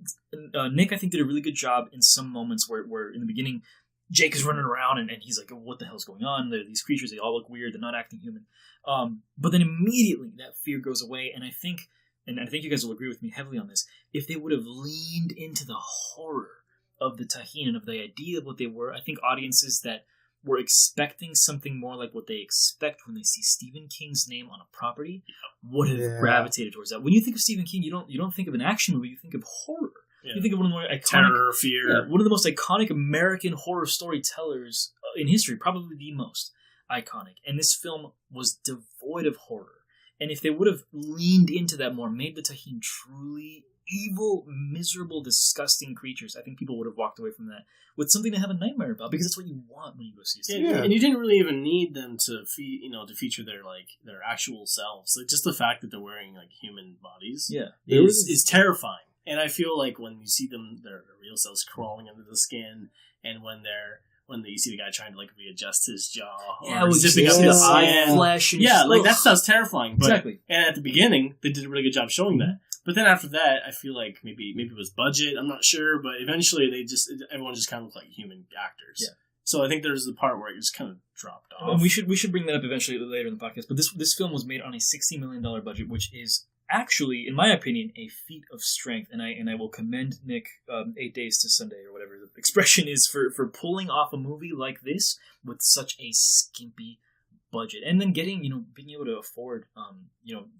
[SPEAKER 7] Nick, I think, did a really good job in some moments where in the beginning, Jake is running around and he's like, what the hell's going on? There are these creatures, they all look weird, they're not acting human. But then immediately that fear goes away, and I think you guys will agree with me heavily on this, if they would have leaned into the horror of the Taheen and of the idea of what they were, I think audiences that were expecting something more like what they expect when they see Stephen King's name on a property would have gravitated towards that. When you think of Stephen King, you don't think of an action movie, you think of horror. Yeah. You think of one of the more iconic...
[SPEAKER 9] Terror, fear.
[SPEAKER 7] One of the most iconic American horror storytellers in history, probably the most iconic. And this film was devoid of horror. And if they would have leaned into that more, made the Taheen truly evil, miserable, disgusting creatures, I think people would have walked away from that with something to have a nightmare about, because that's what you want when you go see a scene.
[SPEAKER 9] And you didn't really even need them to feature their actual selves. Like, just the fact that they're wearing like human bodies is terrifying. And I feel like when you see them, their real selves crawling under the skin, and when you see the guy trying to like readjust his jaw, or zipping up his eye
[SPEAKER 7] flesh, and
[SPEAKER 9] like that stuff's terrifying. But,
[SPEAKER 7] exactly.
[SPEAKER 9] And at the beginning, they did a really good job showing that. But then after that, I feel like maybe it was budget. I'm not sure, but eventually everyone just kind of looked like human actors. Yeah. So I think there's the part where it just kind of dropped off.
[SPEAKER 7] And we should bring that up eventually later in the podcast. But this film was made on a $60 million budget, which is actually, in my opinion, a feat of strength. And I will commend Nick 8 Days to Sunday, or whatever the expression is, for pulling off a movie like this with such a skimpy budget, and then being able to afford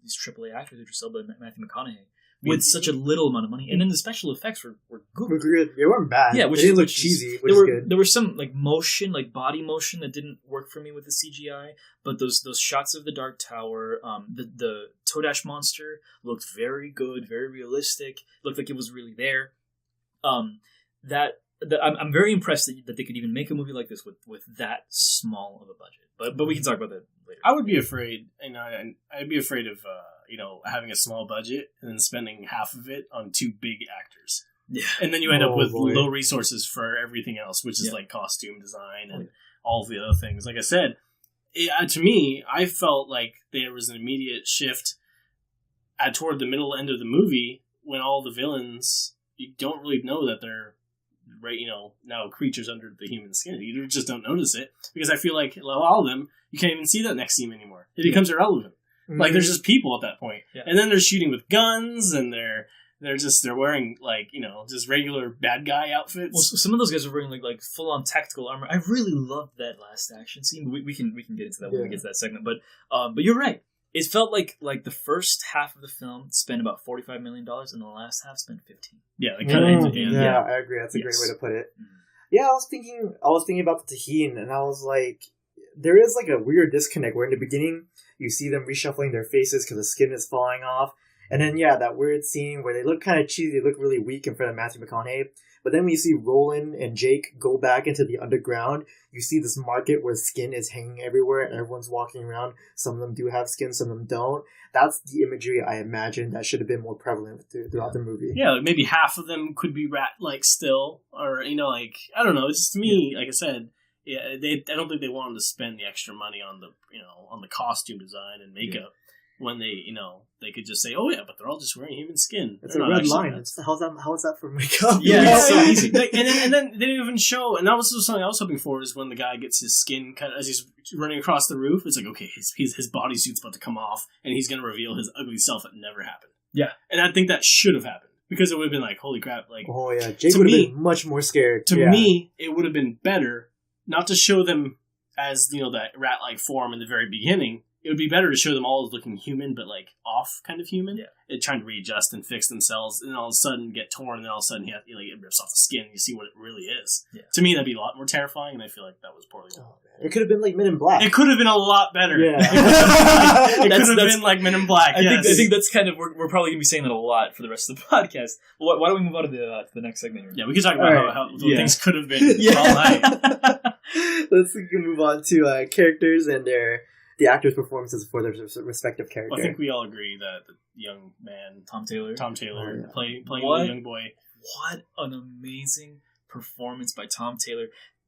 [SPEAKER 7] these AAA actors, Idris Elba and Matthew McConaughey, with such a little amount of money. And then the special effects were good.
[SPEAKER 8] They weren't bad.
[SPEAKER 7] Yeah,
[SPEAKER 8] they didn't look cheesy, which is good.
[SPEAKER 7] There was some like motion, like body motion, that didn't work for me with the CGI, but those shots of the Dark Tower, the Todash monster looked very good, very realistic. Looked like it was really there. I'm very impressed that they could even make a movie like this with that small of a budget. But we can talk about that later.
[SPEAKER 9] I would be afraid, I'd be afraid of having a small budget and then spending half of it on two big actors. Yeah, and then you end up with low resources for everything else, which is like costume design and all the other things. Like I said, to me, I felt like there was an immediate shift toward the middle end of the movie when all the villains, you don't really know that they're now creatures under the human skin. You just don't notice it, because I feel like a lot of them, you can't even see that next scene anymore. It becomes irrelevant. Mm-hmm. Like, there's just people at that point. Yeah. And then they're shooting with guns, and they're wearing just regular bad guy outfits. Well,
[SPEAKER 7] some of those guys are wearing like full on tactical armor. I really loved that last action scene. We can get into that when we get to that segment. But you're right. It felt like the first half of the film spent about $45 million, and the last half spent $15. Yeah,
[SPEAKER 8] I agree. That's a great way to put it. Mm-hmm. Yeah, I was thinking about the Taheen, and I was like, there is like a weird disconnect where in the beginning you see them reshuffling their faces because the skin is falling off, and then that weird scene where they look kind of cheesy, they look really weak in front of Matthew McConaughey. But then when you see Roland and Jake go back into the underground, you see this market where skin is hanging everywhere and everyone's walking around. Some of them do have skin, some of them don't. That's the imagery I imagine that should have been more prevalent throughout the movie.
[SPEAKER 9] Yeah, like maybe half of them could be rat-like still. Or, I don't know. It's just, to me, like I said, I don't think they wanted to spend the extra money on the costume design and makeup. When they could just say, oh yeah, but they're all just wearing human skin.
[SPEAKER 8] It's a red line. How is that for makeup?
[SPEAKER 9] Yeah, it's so easy. And then they didn't even show, and that was something I was hoping for, is when the guy gets his skin cut as he's running across the roof. It's like, okay, his bodysuit's about to come off, and he's going to reveal his ugly self that never happened. Yeah. And I think that should have happened, because it would have been like, holy crap. Like,
[SPEAKER 8] oh yeah, Jake would have been much more scared.
[SPEAKER 9] To me, it would have been better not to show them as, that rat-like form in the very beginning. It would be better to show them all as looking human, but like off kind of human. Yeah. And trying to readjust and fix themselves, and then all of a sudden get torn, and then all of a sudden it rips off the skin, and you see what it really is. Yeah. To me, that'd be a lot more terrifying, and I feel like that was poorly done.
[SPEAKER 8] It could have been like Men in Black.
[SPEAKER 9] It could have been a lot better. Yeah. It could have been like Men in Black.
[SPEAKER 7] I think that's kind of, we're probably going to be saying that a lot for the rest of the podcast. Well, why don't we move on to the next segment here?
[SPEAKER 9] Yeah, we can talk about how things could have been all night.
[SPEAKER 8] Let's move on to characters and the actors' performances for their respective characters.
[SPEAKER 9] Well, I think we all agree that the young man,
[SPEAKER 7] Tom Taylor,
[SPEAKER 9] playing the young boy.
[SPEAKER 7] What an amazing performance by Tom Taylor,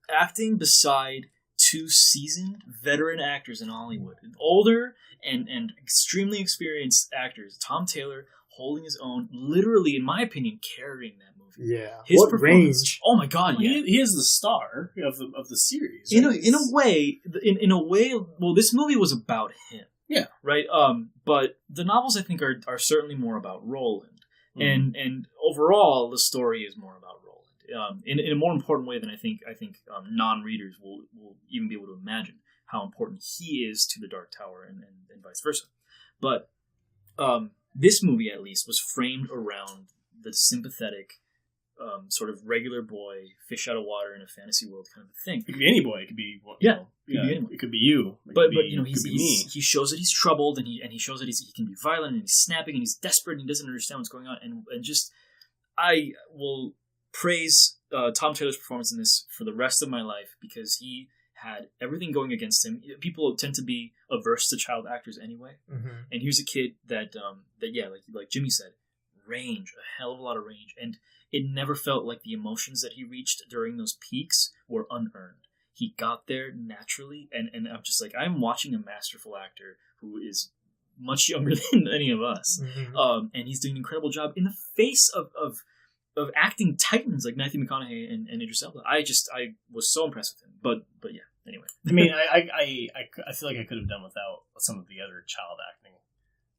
[SPEAKER 7] acting beside two seasoned veteran actors in Hollywood, older and extremely experienced actors. Tom Taylor holding his own, literally, in my opinion, carrying that movie.
[SPEAKER 8] Yeah,
[SPEAKER 7] his range! Oh my god,
[SPEAKER 9] he is the star of the series.
[SPEAKER 7] Right? In a way, well, this movie was about him. Yeah, right. But the novels, I think, are certainly more about Roland, and overall, the story is more about Roland. in a more important way than I think non-readers will even be able to imagine how important he is to the Dark Tower and vice versa. But this movie, at least, was framed around the sympathetic, sort of regular boy, fish out of water in a fantasy world kind of a thing.
[SPEAKER 9] It could be any boy. It could be it could be you.
[SPEAKER 7] But he shows that he's troubled, and he shows that he can be violent, and he's snapping, and he's desperate, and he doesn't understand what's going on, and just I will praise Tom Taylor's performance in this for the rest of my life, because he had everything going against him. People tend to be averse to child actors anyway, and here's a kid that like Jimmy said, range, a hell of a lot of range, and it never felt like the emotions that he reached during those peaks were unearned. He got there naturally, and I'm just like, I'm watching a masterful actor who is much younger than any of us, and he's doing an incredible job in the face of acting titans like Matthew McConaughey and Idris Elba. I was so impressed with him. But yeah, anyway.
[SPEAKER 9] I mean, I feel like I could have done without some of the other child acting.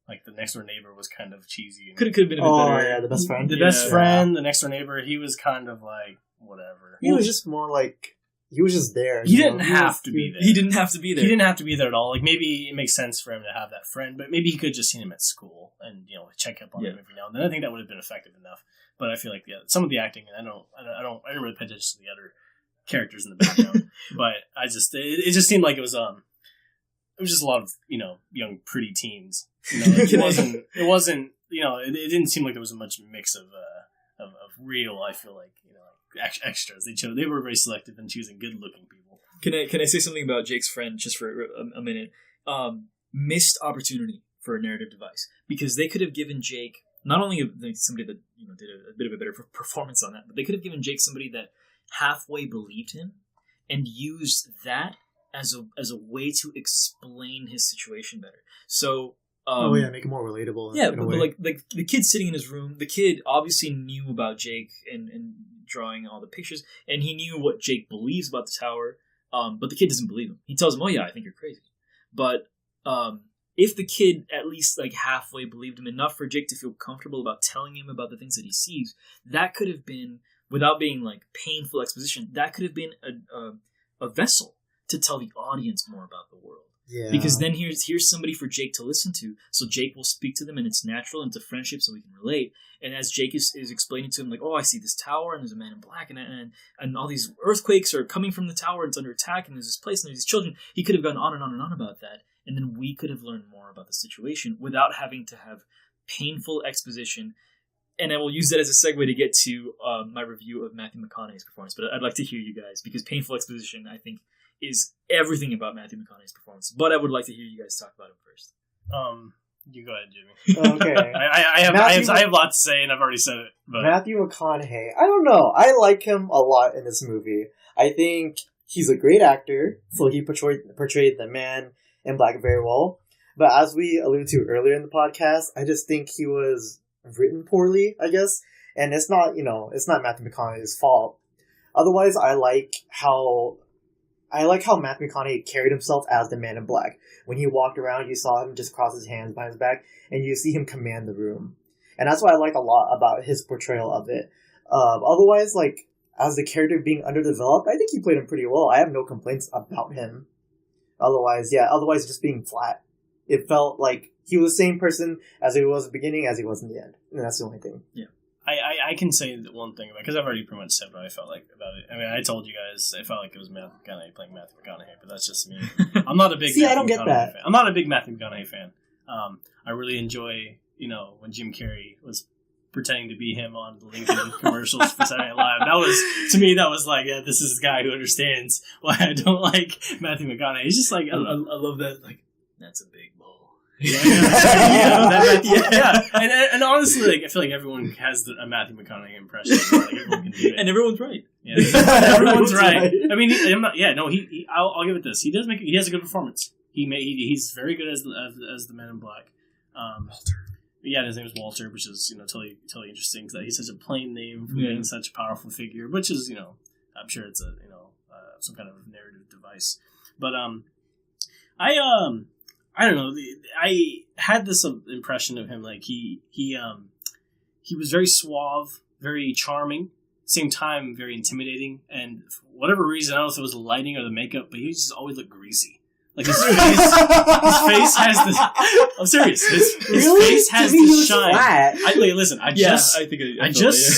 [SPEAKER 9] Like, the next door neighbor was kind of cheesy.
[SPEAKER 7] Could have been a bit better.
[SPEAKER 8] Oh, yeah, the best friend.
[SPEAKER 9] The best friend, the next door neighbor, he was kind of like, whatever.
[SPEAKER 8] He was just more like, he was just there.
[SPEAKER 9] He didn't have to be there.
[SPEAKER 7] He didn't have to be there.
[SPEAKER 9] He didn't have to be there at all. Like, maybe it makes sense for him to have that friend, but maybe he could have just seen him at school and, check up on him every now and then. I think that would have been effective enough. But I feel like, some of the acting, and I didn't really pay attention to the other characters in the background, but it just seemed like it was just a lot of, young, pretty teens. It wasn't, it didn't seem like there was a much mix of real, I feel like, extras. They were very selective in choosing good-looking people.
[SPEAKER 7] Can I say something about Jake's friend just for a minute? Missed opportunity for a narrative device, because they could have given Jake not only somebody that did a bit of a better performance on that, but they could have given Jake somebody that halfway believed him and used that as a way to explain his situation better. So
[SPEAKER 8] make it more relatable.
[SPEAKER 7] Yeah, but like the kid sitting in his room, the kid obviously knew about Jake and drawing all the pictures, and he knew what Jake believes about the tower. But the kid doesn't believe him. He tells him, "Oh yeah, I think you're crazy." But if the kid at least like halfway believed him enough for Jake to feel comfortable about telling him about the things that he sees, that could have been, without being like painful exposition, that could have been a vessel to tell the audience more about the world. Yeah. Because then here's somebody for Jake to listen to, so Jake will speak to them, and it's natural, and it's a friendship, so we can relate. And as Jake is explaining to him, like, oh, I see this tower, and there's a man in black, and all these earthquakes are coming from the tower, and it's under attack, and there's this place, and there's these children. He could have gone on and on and on about that, and then we could have learned more about the situation without having to have painful exposition. And I will use that as a segue to get to my review of Matthew McConaughey's performance. But I'd like to hear you guys, because painful exposition, I think, is everything about Matthew McConaughey's performance. But I would like to hear you guys talk about him first.
[SPEAKER 9] You go ahead, Jimmy. Okay. I have a lot to say, and I've already said it. But
[SPEAKER 8] Matthew McConaughey, I don't know. I like him a lot in this movie. I think he's a great actor, so he portrayed the man in black very well. But as we alluded to earlier in the podcast, I just think he was written poorly, I guess. And it's not Matthew McConaughey's fault. Otherwise, I like how Matthew McConaughey carried himself as the man in black. When he walked around, you saw him just cross his hands behind his back, and you see him command the room. And that's what I like a lot about his portrayal of it. Otherwise, like, as the character being underdeveloped, I think he played him pretty well. I have no complaints about him. Otherwise, just being flat. It felt like he was the same person as he was at the beginning as he was in the end. And that's the only thing.
[SPEAKER 9] Yeah. I can say one thing about it, because I've already pretty much said what I felt like about it. I mean, I told you guys I felt like it was Matthew McConaughey playing Matthew McConaughey, but that's just me. I'm not a big
[SPEAKER 8] See, I don't get that.
[SPEAKER 9] Fan. I'm not a big Matthew McConaughey fan. I really enjoy, when Jim Carrey was pretending to be him on the Lincoln commercials for Saturday Night Live. That was, to me, like, yeah, this is the guy who understands why I don't like Matthew McConaughey. He's just like, I love that, like, that's a big bowl. Yeah. And honestly, like, I feel like everyone has a Matthew McConaughey impression. Like, everyone can do it,
[SPEAKER 7] and everyone's right.
[SPEAKER 9] Yeah, everyone's right. I mean, I'm not. Yeah, no. I'll give it this. He has a good performance. He's very good as the Man in Black. Walter. Yeah, his name is Walter, which is totally interesting. That he's such a plain name for being such a powerful figure, which is I'm sure it's a some kind of narrative device. But I don't know. I had this impression of him, like he was very suave, very charming, same time very intimidating. And for whatever reason, I don't know if it was the lighting or the makeup, but he just always looked greasy. Like his face has this. I'm serious. His face has this shine. Listen, I just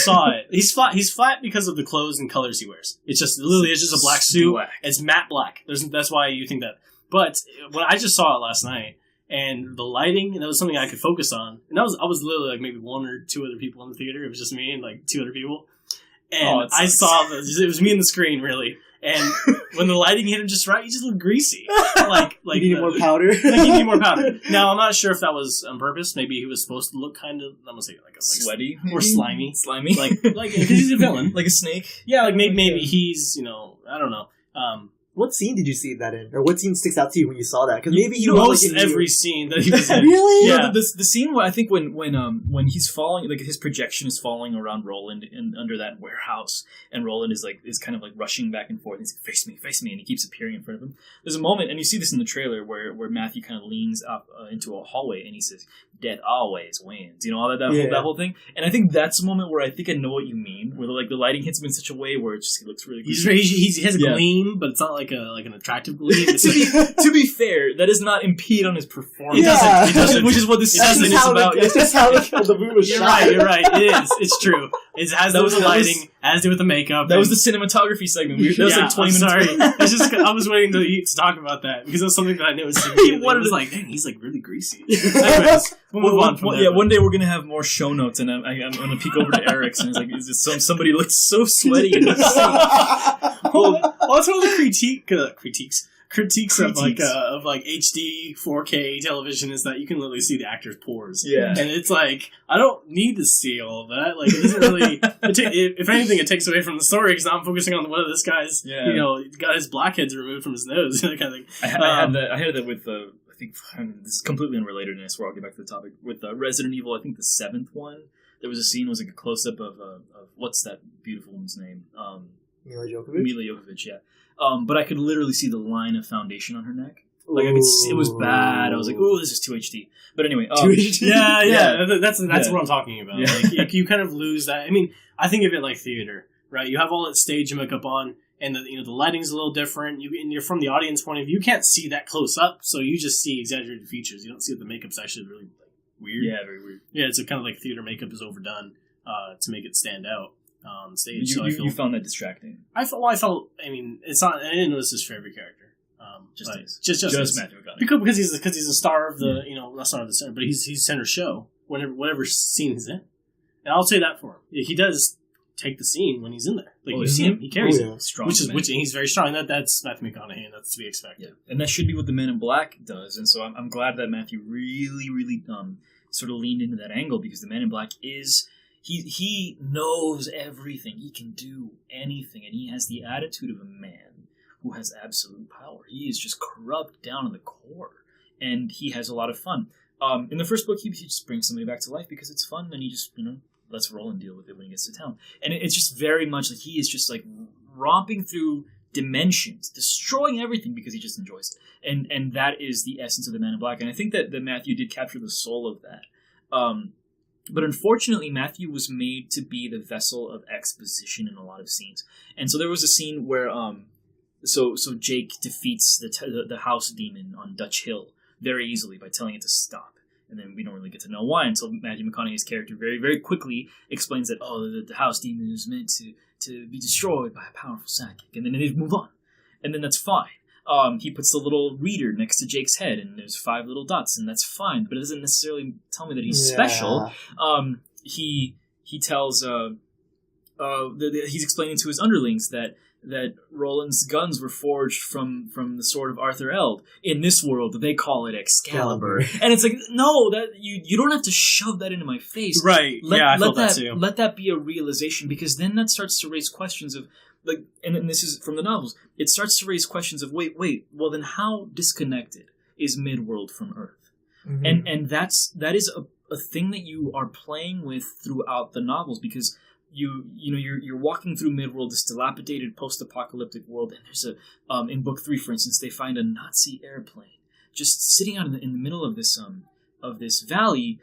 [SPEAKER 9] saw it. He's flat. He's flat because of the clothes and colors he wears. It's just literally it's just a black suit. Black. It's matte black. That's why you think that. But when I just saw it last night, and the lighting, that was something I could focus on. And I was literally like maybe one or two other people in the theater. It was just me and like two other people. And I saw it was me on the screen really. And when the lighting hit him just right, he just looked greasy. Like
[SPEAKER 8] you needed more powder.
[SPEAKER 9] Like he needed more powder. Now I'm not sure if that was on purpose. Maybe he was supposed to look kind of, I'm gonna say like
[SPEAKER 7] sweaty
[SPEAKER 9] or slimy,
[SPEAKER 7] like
[SPEAKER 9] because he's a villain,
[SPEAKER 7] like a snake.
[SPEAKER 9] Yeah, like maybe he's I don't know.
[SPEAKER 8] What scene did you see that in, or what scene sticks out to you when you saw that? Because maybe you
[SPEAKER 9] most every scene that he was in.
[SPEAKER 8] Really?
[SPEAKER 7] Yeah, the scene where I think when he's falling, like his projection is falling around Roland under that warehouse, and Roland is kind of like rushing back and forth. He's like, face me, and he keeps appearing in front of him. There's a moment, and you see this in the trailer where Matthew kind of leans up into a hallway, and he says, "Death always wins." You know, all that whole thing. And I think that's a moment where I think I know what you mean, where the lighting hits him in such a way where he looks really.
[SPEAKER 9] He has a gleam, but it's not like an attractive gleam.
[SPEAKER 7] To be fair, that does not impede on his performance.
[SPEAKER 9] It doesn't.
[SPEAKER 7] Which is what this season is about.
[SPEAKER 8] It's just how the movie was shot.
[SPEAKER 9] You're right. It is. It's true. It has to do with the lighting, has to do with the makeup.
[SPEAKER 7] That was the cinematography segment. That was like 20 minutes.
[SPEAKER 9] Sorry. I was waiting to talk about that because it was something that I noticed. It was like, dang, he's like really greasy. Anyways, we'll move on from there.
[SPEAKER 7] One day we're gonna have more show notes, and I'm gonna peek over to Eric's, and it's like, is it somebody looks so sweaty in this scene?
[SPEAKER 9] Well, it's one of the critiques of like HD 4K television is that you can literally see the actor's pores.
[SPEAKER 7] Yeah,
[SPEAKER 9] and it's like I don't need to see all of that. Like it doesn't really. If anything, it takes away from the story because now I'm focusing on whether this guy's got his blackheads removed from his nose. That kind of thing.
[SPEAKER 7] I had that with I think this is completely unrelated, and I swear I'll get back to the topic with Resident Evil. I think the 7th one. There was a scene was like a close up of what's that beautiful woman's name?
[SPEAKER 8] Mila Jovovich,
[SPEAKER 7] yeah. But I could literally see the line of foundation on her neck. Like I could see, it was bad. I was like, "Oh, this is too HD." But anyway,
[SPEAKER 8] 2HD.
[SPEAKER 9] Yeah. That's what I'm talking about. Yeah. Like you kind of lose that. I mean, I think of it like theater, right? You have all that stage makeup on, and the lighting's a little different. And you're from the audience point of view. You can't see that close up, so you just see exaggerated features. You don't see that the makeup's actually really weird.
[SPEAKER 7] Yeah, very weird.
[SPEAKER 9] Yeah, it's kind of like theater makeup is overdone to make it stand out on stage.
[SPEAKER 7] You found that distracting.
[SPEAKER 9] I felt. I mean, it's not. I didn't notice this for every character. Just
[SPEAKER 7] Matthew McConaughey.
[SPEAKER 9] Because he's a star of the not star of the center, but he's center show whatever scene he's in, and I'll say that for him. He does take the scene when he's in there. Like you see him, he carries it.
[SPEAKER 7] Strong,
[SPEAKER 9] which he's very strong. That's Matthew McConaughey, and that's to be expected.
[SPEAKER 7] Yeah. And that should be what the Men in Black does. And so I'm glad that Matthew really, really sort of leaned into that angle because the Man in Black is he knows everything. He can do anything, and he has the attitude of a man who has absolute power. He is just corrupt down to the core, and he has a lot of fun. In the first book, he just brings somebody back to life because it's fun, and he just lets Roland deal with it when he gets to town. And it's just very much like he is just like romping through dimensions, destroying everything because he just enjoys it. And that is the essence of the Man in Black. And I think that Matthew did capture the soul of that. But unfortunately, Matthew was made to be the vessel of exposition in a lot of scenes. And so there was a scene where so Jake defeats the house demon on Dutch Hill very easily by telling it to stop. And then we don't really get to know why until Matthew McConaughey's character very, very quickly explains that, the house demon is meant to be destroyed by a powerful psychic. And then they move on. And then that's fine. He puts the little reader next to Jake's head, and there's 5 little dots, and that's fine. But it doesn't necessarily tell me that he's special. He tells... he's explaining to his underlings that Roland's guns were forged from the sword of Arthur Eld. In this world, they call it Excalibur. And it's like, no, that you don't have to shove that into my face.
[SPEAKER 9] Right. I felt that too.
[SPEAKER 7] Let that be a realization, because then that starts to raise questions of, like, and this is from the novels, it starts to raise questions of, wait, well then how disconnected is Midworld from Earth? Mm-hmm. And that is a thing that you are playing with throughout the novels, because you're walking through Midworld, this dilapidated post-apocalyptic world, and there's in book 3, for instance, they find a Nazi airplane just sitting out in the middle of this valley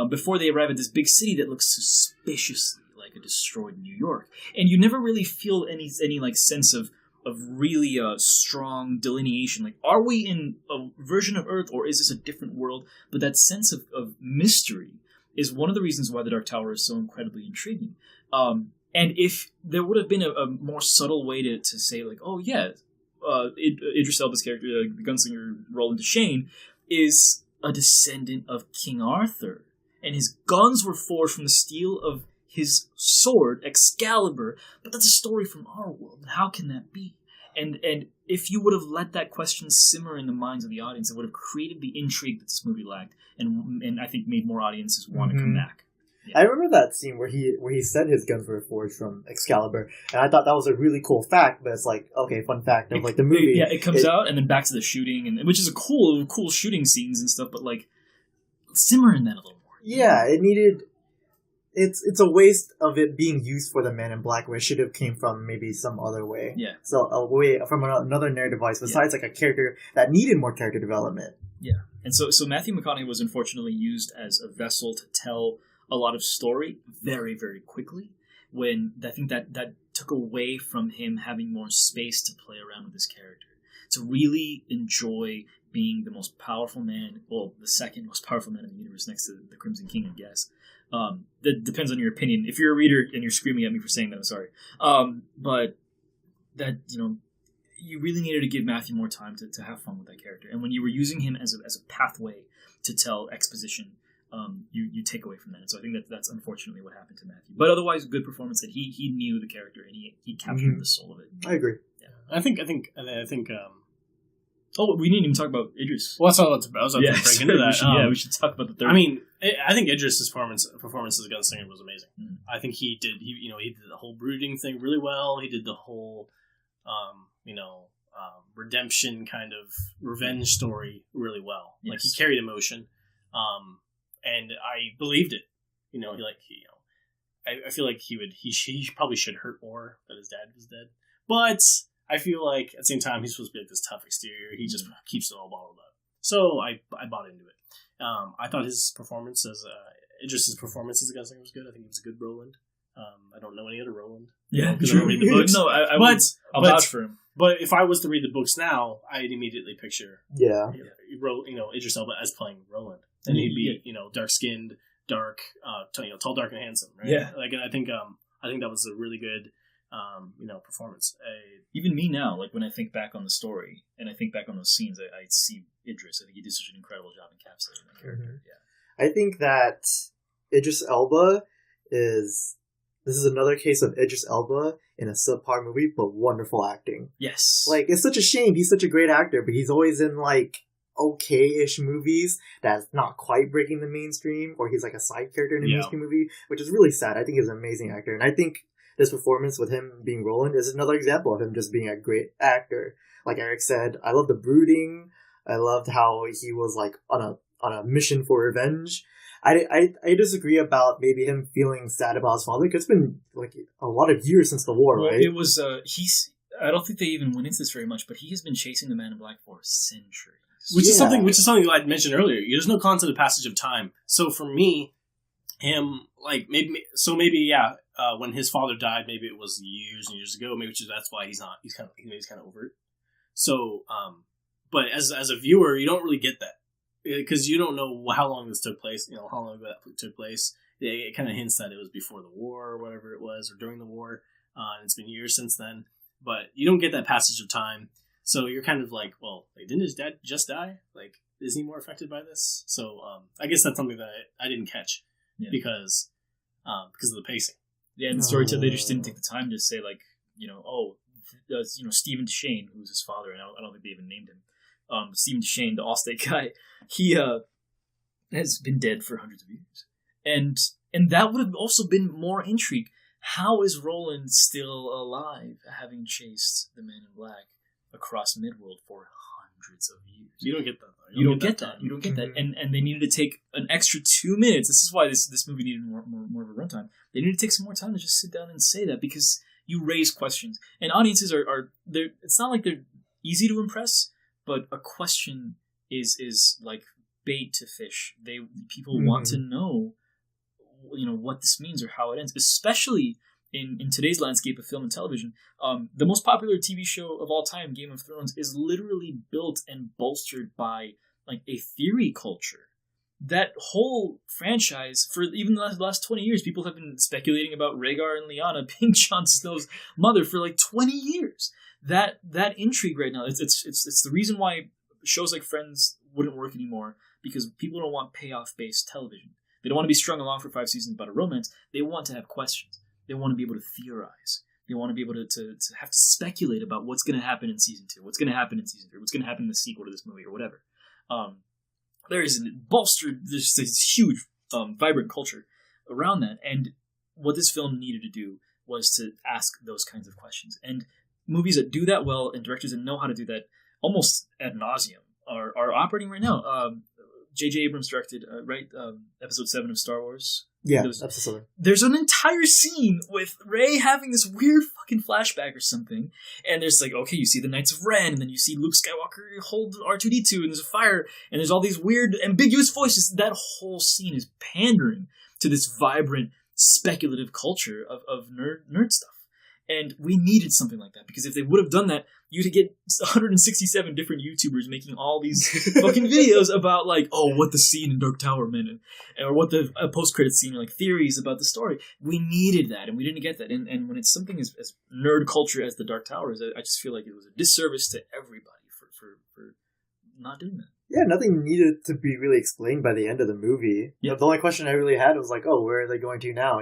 [SPEAKER 7] before they arrive at this big city that looks suspiciously like a destroyed New York, and you never really feel any like sense of really strong delineation. Like, are we in a version of Earth, or is this a different world? But that sense of mystery is one of the reasons why the Dark Tower is so incredibly intriguing. And if there would have been a more subtle way to say, like, oh yeah, Idris Elba's character, the gunslinger Roland Deschain, is a descendant of King Arthur, and his guns were forged from the steel of his sword, Excalibur, but that's a story from our world. How can that be? And if you would have let that question simmer in the minds of the audience, it would have created the intrigue that this movie lacked, and I think made more audiences want to come back. Yeah.
[SPEAKER 8] I remember that scene where he said his guns were forged from Excalibur, and I thought that was a really cool fact. But it's like, okay, fun fact of like the movie.
[SPEAKER 7] It comes out, and then back to the shooting, and which is a cool shooting scenes and stuff. But like, simmer in that a little more.
[SPEAKER 8] Yeah, it needed. It's a waste of it being used for the Man in Black, where it should have came from maybe some other way.
[SPEAKER 7] Yeah.
[SPEAKER 8] So a way from another narrative device besides like a character that needed more character development.
[SPEAKER 7] Yeah, and so Matthew McConaughey was unfortunately used as a vessel to tell a lot of story very, very quickly, when I think that took away from him having more space to play around with his character, to really enjoy being the most powerful man, well, the second most powerful man in the universe next to the Crimson King, I guess. That depends on your opinion. If you're a reader and you're screaming at me for saying that, I'm sorry. But that, you really needed to give Matthew more time to have fun with that character. And when you were using him as a pathway to tell exposition, you take away from that. And so I think that's unfortunately what happened to Matthew. But otherwise, good performance. That he knew the character and he captured the soul of it.
[SPEAKER 8] I agree.
[SPEAKER 9] Yeah. I think.
[SPEAKER 7] Oh, we didn't even talk about Idris.
[SPEAKER 9] Well, that's all I was about to break into that.
[SPEAKER 7] We should talk about the third.
[SPEAKER 9] I mean, I think Idris' performance as a gunslinger was amazing. Mm. I think he did the whole brooding thing really well. He did the whole, redemption kind of revenge story really well. Yes. Like, he carried emotion. And I believed it. I feel like he probably should hurt more that his dad was dead. But I feel like at the same time he's supposed to be like this tough exterior. He just keeps it all bottled up. So I bought into it. I thought his performance Idris' performance as a gunslinger was good. I think he was a good Roland. I don't know any other Roland.
[SPEAKER 7] Yeah,
[SPEAKER 9] because I don't read the books.
[SPEAKER 7] No, I'll vouch for him.
[SPEAKER 9] But if I was to read the books now, I'd immediately picture Idris Elba as playing Roland. And he'd be, dark-skinned, tall, dark, and handsome, right?
[SPEAKER 7] Yeah.
[SPEAKER 9] Like, and I think that was a really good, performance.
[SPEAKER 7] Even me now, like, when I think back on the story and I think back on those scenes, I see Idris. I think he did such an incredible job encapsulating that character. Yeah.
[SPEAKER 8] I think that Idris Elba this is another case of Idris Elba in a subpar movie, but wonderful acting.
[SPEAKER 7] Yes.
[SPEAKER 8] Like, it's such a shame. He's such a great actor, but he's always in, like, okay-ish movies that's not quite breaking the mainstream, or he's like a side character in a mainstream movie, which is really sad. I think he's an amazing actor, and I think this performance with him being Roland is another example of him just being a great actor. Like Eric said, I love the brooding. I loved how he was like on a mission for revenge. I disagree about maybe him feeling sad about his father, because it's been like a lot of years since the war, right?
[SPEAKER 7] It was I don't think they even went into this very much, but he has been chasing the Man in Black for centuries.
[SPEAKER 9] Which is something I mentioned earlier. There's no concept of passage of time. So for me, him, like, maybe when his father died, maybe it was years and years ago. Maybe that's why he's kind of over it. So, but as a viewer, you don't really get that, because you don't know how long this took place. How long that took place. It kind of hints that it was before the war or whatever it was, or during the war. And it's been years since then, but you don't get that passage of time. So you're kind of like, well, didn't his dad just die? Like, is he more affected by this? So I guess that's something that I didn't catch because of the pacing.
[SPEAKER 7] Yeah, and the story they just didn't take the time to say, like, Stephen Deschain, who's his father, and I don't think they even named him. Stephen Deschain, the Allstate guy, he has been dead for hundreds of years, and that would have also been more intrigue. How is Roland still alive, having chased the Man in Black across Midworld for hundreds of years?
[SPEAKER 9] You don't get that, though.
[SPEAKER 7] You don't get that. And they needed to take an extra 2 minutes. This is why this movie needed more of a runtime. They needed to take some more time to just sit down and say that, because you raise questions. And audiences are it's not like they're easy to impress, but a question is like bait to fish. People want to know what this means or how it ends, especially in today's landscape of film and television. The most popular TV show of all time, Game of Thrones, is literally built and bolstered by like a theory culture. That whole franchise, for even the last 20 years, people have been speculating about Rhaegar and Lyanna being Jon Snow's mother for like 20 years. That intrigue right now, it's the reason why shows like Friends wouldn't work anymore, because people don't want payoff-based television. They don't want to be strung along for 5 seasons about a romance. They want to have questions. They want to be able to theorize. They want to be able to have to speculate about what's going to happen in season 2, what's going to happen in season 3, what's going to happen in the sequel to this movie or whatever. There's this huge, vibrant culture around that. And what this film needed to do was to ask those kinds of questions. And movies that do that well and directors that know how to do that almost ad nauseum are operating right now. J.J. Abrams directed, episode 7 of Star Wars.
[SPEAKER 8] Yeah, episode 7.
[SPEAKER 7] There's an entire scene with Rey having this weird fucking flashback or something, and there's like, okay, you see the Knights of Ren, and then you see Luke Skywalker hold R2-D2, and there's a fire, and there's all these weird, ambiguous voices. That whole scene is pandering to this vibrant, speculative culture of nerd stuff. And we needed something like that, because if they would have done that, you'd get 167 different YouTubers making all these fucking videos about, like, what the scene in Dark Tower meant, or what the post-credit scene, or like theories about the story. We needed that, and we didn't get that. And when it's something as nerd culture as the Dark Tower is, I just feel like it was a disservice to everybody for not doing that.
[SPEAKER 8] Yeah, nothing needed to be really explained by the end of the movie. Yep. The only question I really had was like, where are they going to now,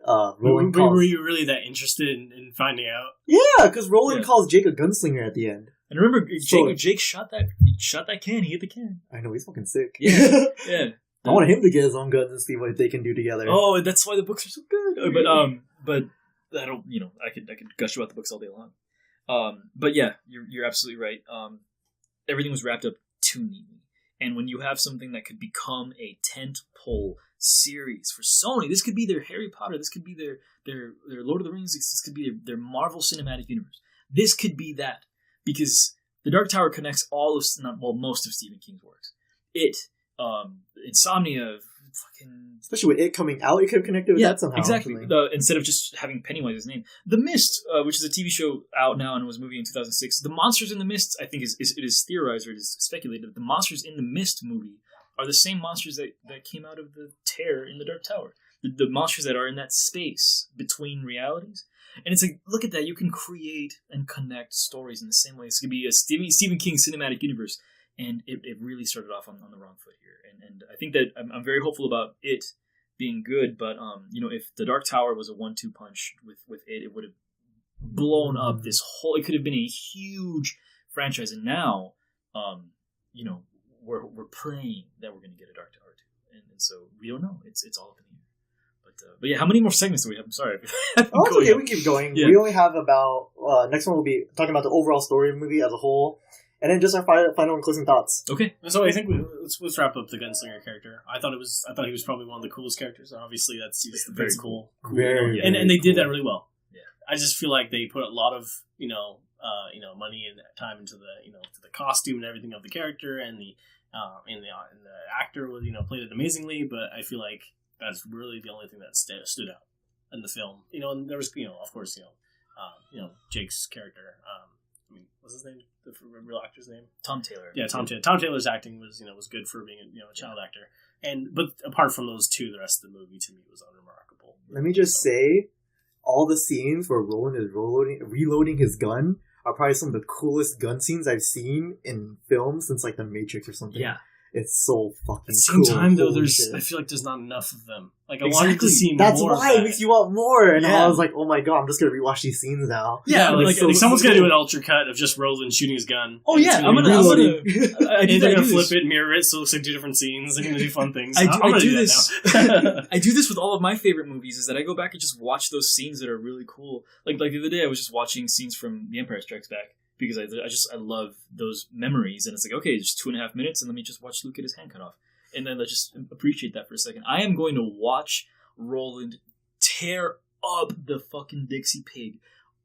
[SPEAKER 9] Were you really that interested in finding out?
[SPEAKER 8] Yeah, because Roland calls Jake a gunslinger at the end.
[SPEAKER 7] And remember, Jake shot that can. He hit the can.
[SPEAKER 8] I know, he's fucking sick.
[SPEAKER 7] Yeah, yeah.
[SPEAKER 8] I want him to get his own guns and see what they can do together.
[SPEAKER 7] Oh, that's why the books are so good. But I don't. I could gush about the books all day long. But yeah, you're absolutely right. Everything was wrapped up too neatly. And when you have something that could become a tentpole series for Sony, this could be their Harry Potter, this could be their Lord of the Rings, this could be their Marvel Cinematic Universe. This could be that, because The Dark Tower connects most of Stephen King's works. Insomnia, fucking...
[SPEAKER 8] Especially with it coming out, it could have connected with that somehow.
[SPEAKER 7] Exactly. Instead of just having Pennywise's name. The Mist, which is a TV show out now and was a movie in 2006. The monsters in The Mist, I think it is theorized, or it is speculated, the monsters in The Mist movie are the same monsters that came out of the tear in The Dark Tower. The monsters that are in that space between realities. And it's like, look at that, you can create and connect stories in the same way. This could be a Stephen King cinematic universe. And it really started off on the wrong foot here. And I think that I'm very hopeful about it being good, but if The Dark Tower was a 1-2 punch with it would have blown up this whole... It could have been a huge franchise, and now, we're praying that we're going to get a Dark Tower 2. And so we don't know. It's all up in the air. But yeah, how many more segments do we have? I'm sorry.
[SPEAKER 8] It's okay, we can keep going. Yeah. We only have about... next one will be talking about the overall story of the movie as a whole. And then just our final and closing thoughts.
[SPEAKER 7] Okay.
[SPEAKER 9] So I think let's wrap up the Gunslinger character. I thought he was probably one of the coolest characters. Obviously, that's very cool.
[SPEAKER 8] Very,
[SPEAKER 9] and they did
[SPEAKER 8] cool.
[SPEAKER 9] that really well.
[SPEAKER 7] Yeah. I
[SPEAKER 9] just feel like they put a lot of money and time into the costume and everything of the character, and the actor was played it amazingly. But I feel like that's really the only thing that stood out in the film. And there was of course Jake's character. What's his name? The real actor's name?
[SPEAKER 7] Tom Taylor.
[SPEAKER 9] Yeah, Tom Taylor. Tom Taylor's acting was good for being a child actor. But apart from those two, the rest of the movie to me was unremarkable.
[SPEAKER 8] Let me just say, all the scenes where Roland is reloading his gun are probably some of the coolest gun scenes I've seen in films since like The Matrix or something.
[SPEAKER 7] Yeah.
[SPEAKER 8] It's so fucking cool.
[SPEAKER 9] At the same time, though, I feel like there's not enough of them. Like, I wanted to see more.
[SPEAKER 8] That's why it makes you want more. And I was like, oh my god, I'm just going to rewatch these scenes now.
[SPEAKER 9] Yeah, like someone's going to do an ultra cut of just Roland shooting his gun.
[SPEAKER 7] Oh yeah, I'm gonna
[SPEAKER 9] and they're going to flip it, mirror it, so it looks like two different scenes. They're going to do fun things. I'm going to do this.
[SPEAKER 7] I do this with all of my favorite movies, is that I go back and just watch those scenes that are really cool. Like the other day, I was just watching scenes from The Empire Strikes Back, because I love those memories, and it's like, okay, just 2.5 minutes, and let me just watch Luke get his hand cut off, and then let's just appreciate that for a second. I am going to watch Roland tear up the fucking Dixie Pig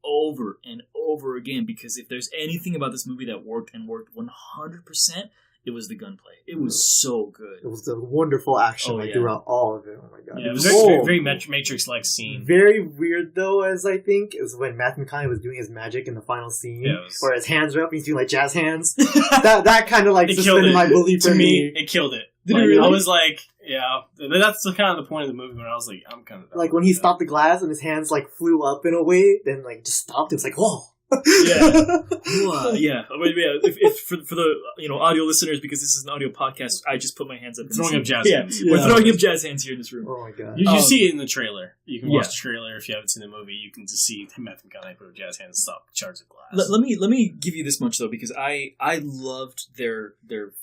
[SPEAKER 7] over and over again, because if there's anything about this movie that worked 100%, it was the gunplay. It was so good.
[SPEAKER 8] It was the wonderful action throughout all of it. Oh my god!
[SPEAKER 9] Yeah, it was very Matrix-like scene.
[SPEAKER 8] Very weird though, as I think, is when Matthew McConaughey was doing his magic in the final scene, where his hands are up and he's doing like jazz hands. that kind of like suspended my belief for me.
[SPEAKER 9] It killed it.
[SPEAKER 7] Did it really?
[SPEAKER 9] I was like, yeah, that's kind of the point of the movie when I was like, I'm kind of
[SPEAKER 8] like when he stopped the glass and his hands like flew up in a way, then like just stopped. It was like, whoa.
[SPEAKER 7] Yeah. If for the audio listeners, because this is an audio podcast, I just put my hands up.
[SPEAKER 9] Throwing up jazz hands.
[SPEAKER 7] We're throwing up jazz hands here in this room.
[SPEAKER 8] Oh my god!
[SPEAKER 9] You see it in the trailer. You can watch the trailer if you haven't seen the movie. You can just see Matthew McConaughey put up jazz hands and stop shards of glass.
[SPEAKER 7] Let me give you this much though, because I loved their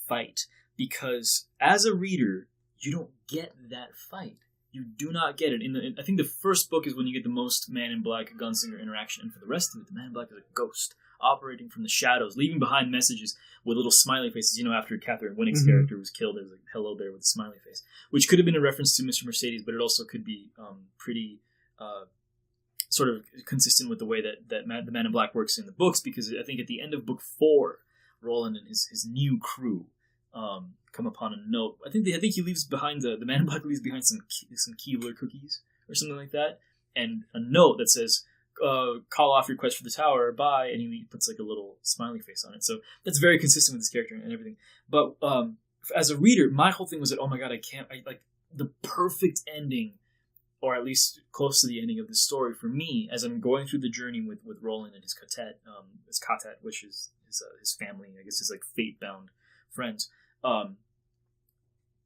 [SPEAKER 7] fight, because as a reader you don't get that fight. You do not get it. I think the first book is when you get the most Man in Black Gunslinger interaction, and for the rest of it, the Man in Black is a ghost operating from the shadows, leaving behind messages with little smiley faces. After Katheryn Winnick's character was killed, there's like hello there with a smiley face, which could have been a reference to Mr. Mercedes, but it also could be pretty sort of consistent with the way that the Man in Black works in the books, because I think at the end of book 4, Roland and his new crew come upon a note. I think he leaves behind the Man in Black leaves behind some Keebler cookies or something like that, and a note that says, "Call off your quest for the tower, bye," and he puts like a little smiley face on it. So that's very consistent with his character and everything. But as a reader, my whole thing was that, oh my god, I like the perfect ending, or at least close to the ending of the story for me, as I'm going through the journey with Roland and his Katet, which is his family, I guess his like fate-bound friends.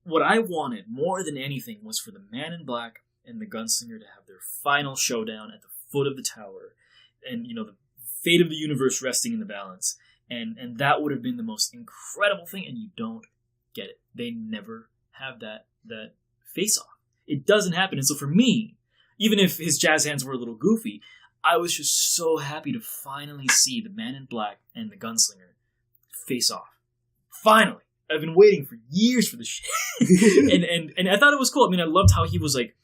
[SPEAKER 7] What I wanted more than anything was for the Man in Black and the Gunslinger to have their final showdown at the foot of the tower, and the fate of the universe resting in the balance, and that would have been the most incredible thing, and you don't get it. They never have that face off. It doesn't happen. And so for me, even if his jazz hands were a little goofy, I was just so happy to finally see the Man in Black and the Gunslinger face off. Finally. I've been waiting for years for this shit. and I thought it was cool. I mean, I loved how he was like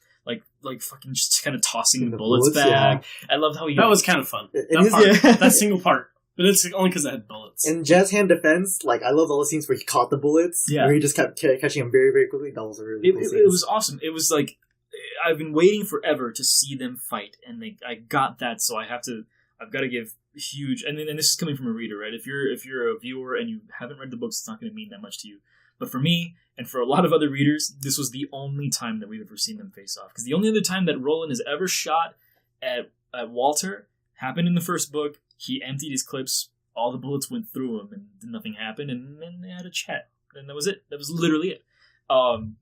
[SPEAKER 7] fucking just kind of tossing the bullets back. Yeah. I loved how that
[SPEAKER 9] was kind of fun. That single part. But it's only because I had bullets.
[SPEAKER 8] In Jazz Hand Defense, like, I love all the scenes where he caught the bullets. Yeah. Where he just kept catching them very, very quickly. That was a really cool scene. It was
[SPEAKER 7] awesome. It was like, I've been waiting forever to see them fight, and I got that, so I've got to give huge, and this is coming from a reader, right? If you're a viewer and you haven't read the books, it's not going to mean that much to you. But for me, and for a lot of other readers, this was the only time that we've ever seen them face off. Because the only other time that Roland has ever shot at Walter happened in the first book. He emptied his clips, all the bullets went through him, and nothing happened, and then they had a chat. And that was it. That was literally it. And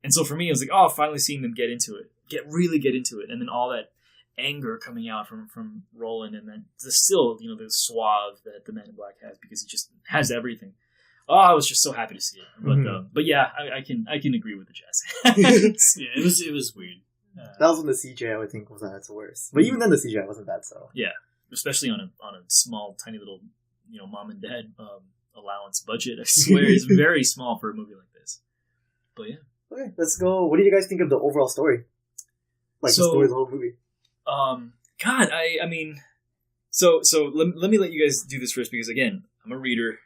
[SPEAKER 7] so for me, it was like, oh, finally seeing them get into it. Really get into it. And then all that anger coming out from Roland, and then still, the suave that the Man in Black has, because he just has everything. Oh, I was just so happy to see it. But yeah, I can agree with the jazz.
[SPEAKER 9] Yeah, it was weird.
[SPEAKER 8] That was when the CGI, I would think, was at its worst. But even then, the CGI wasn't bad. So
[SPEAKER 7] yeah, especially on a small, tiny little, mom and dad allowance budget. I swear, it's very small for a movie like this. But yeah.
[SPEAKER 8] Okay, let's go. What do you guys think of the overall story? Like the story of the whole movie.
[SPEAKER 7] God, I mean, so let me let you guys do this first, because again, I'm a reader.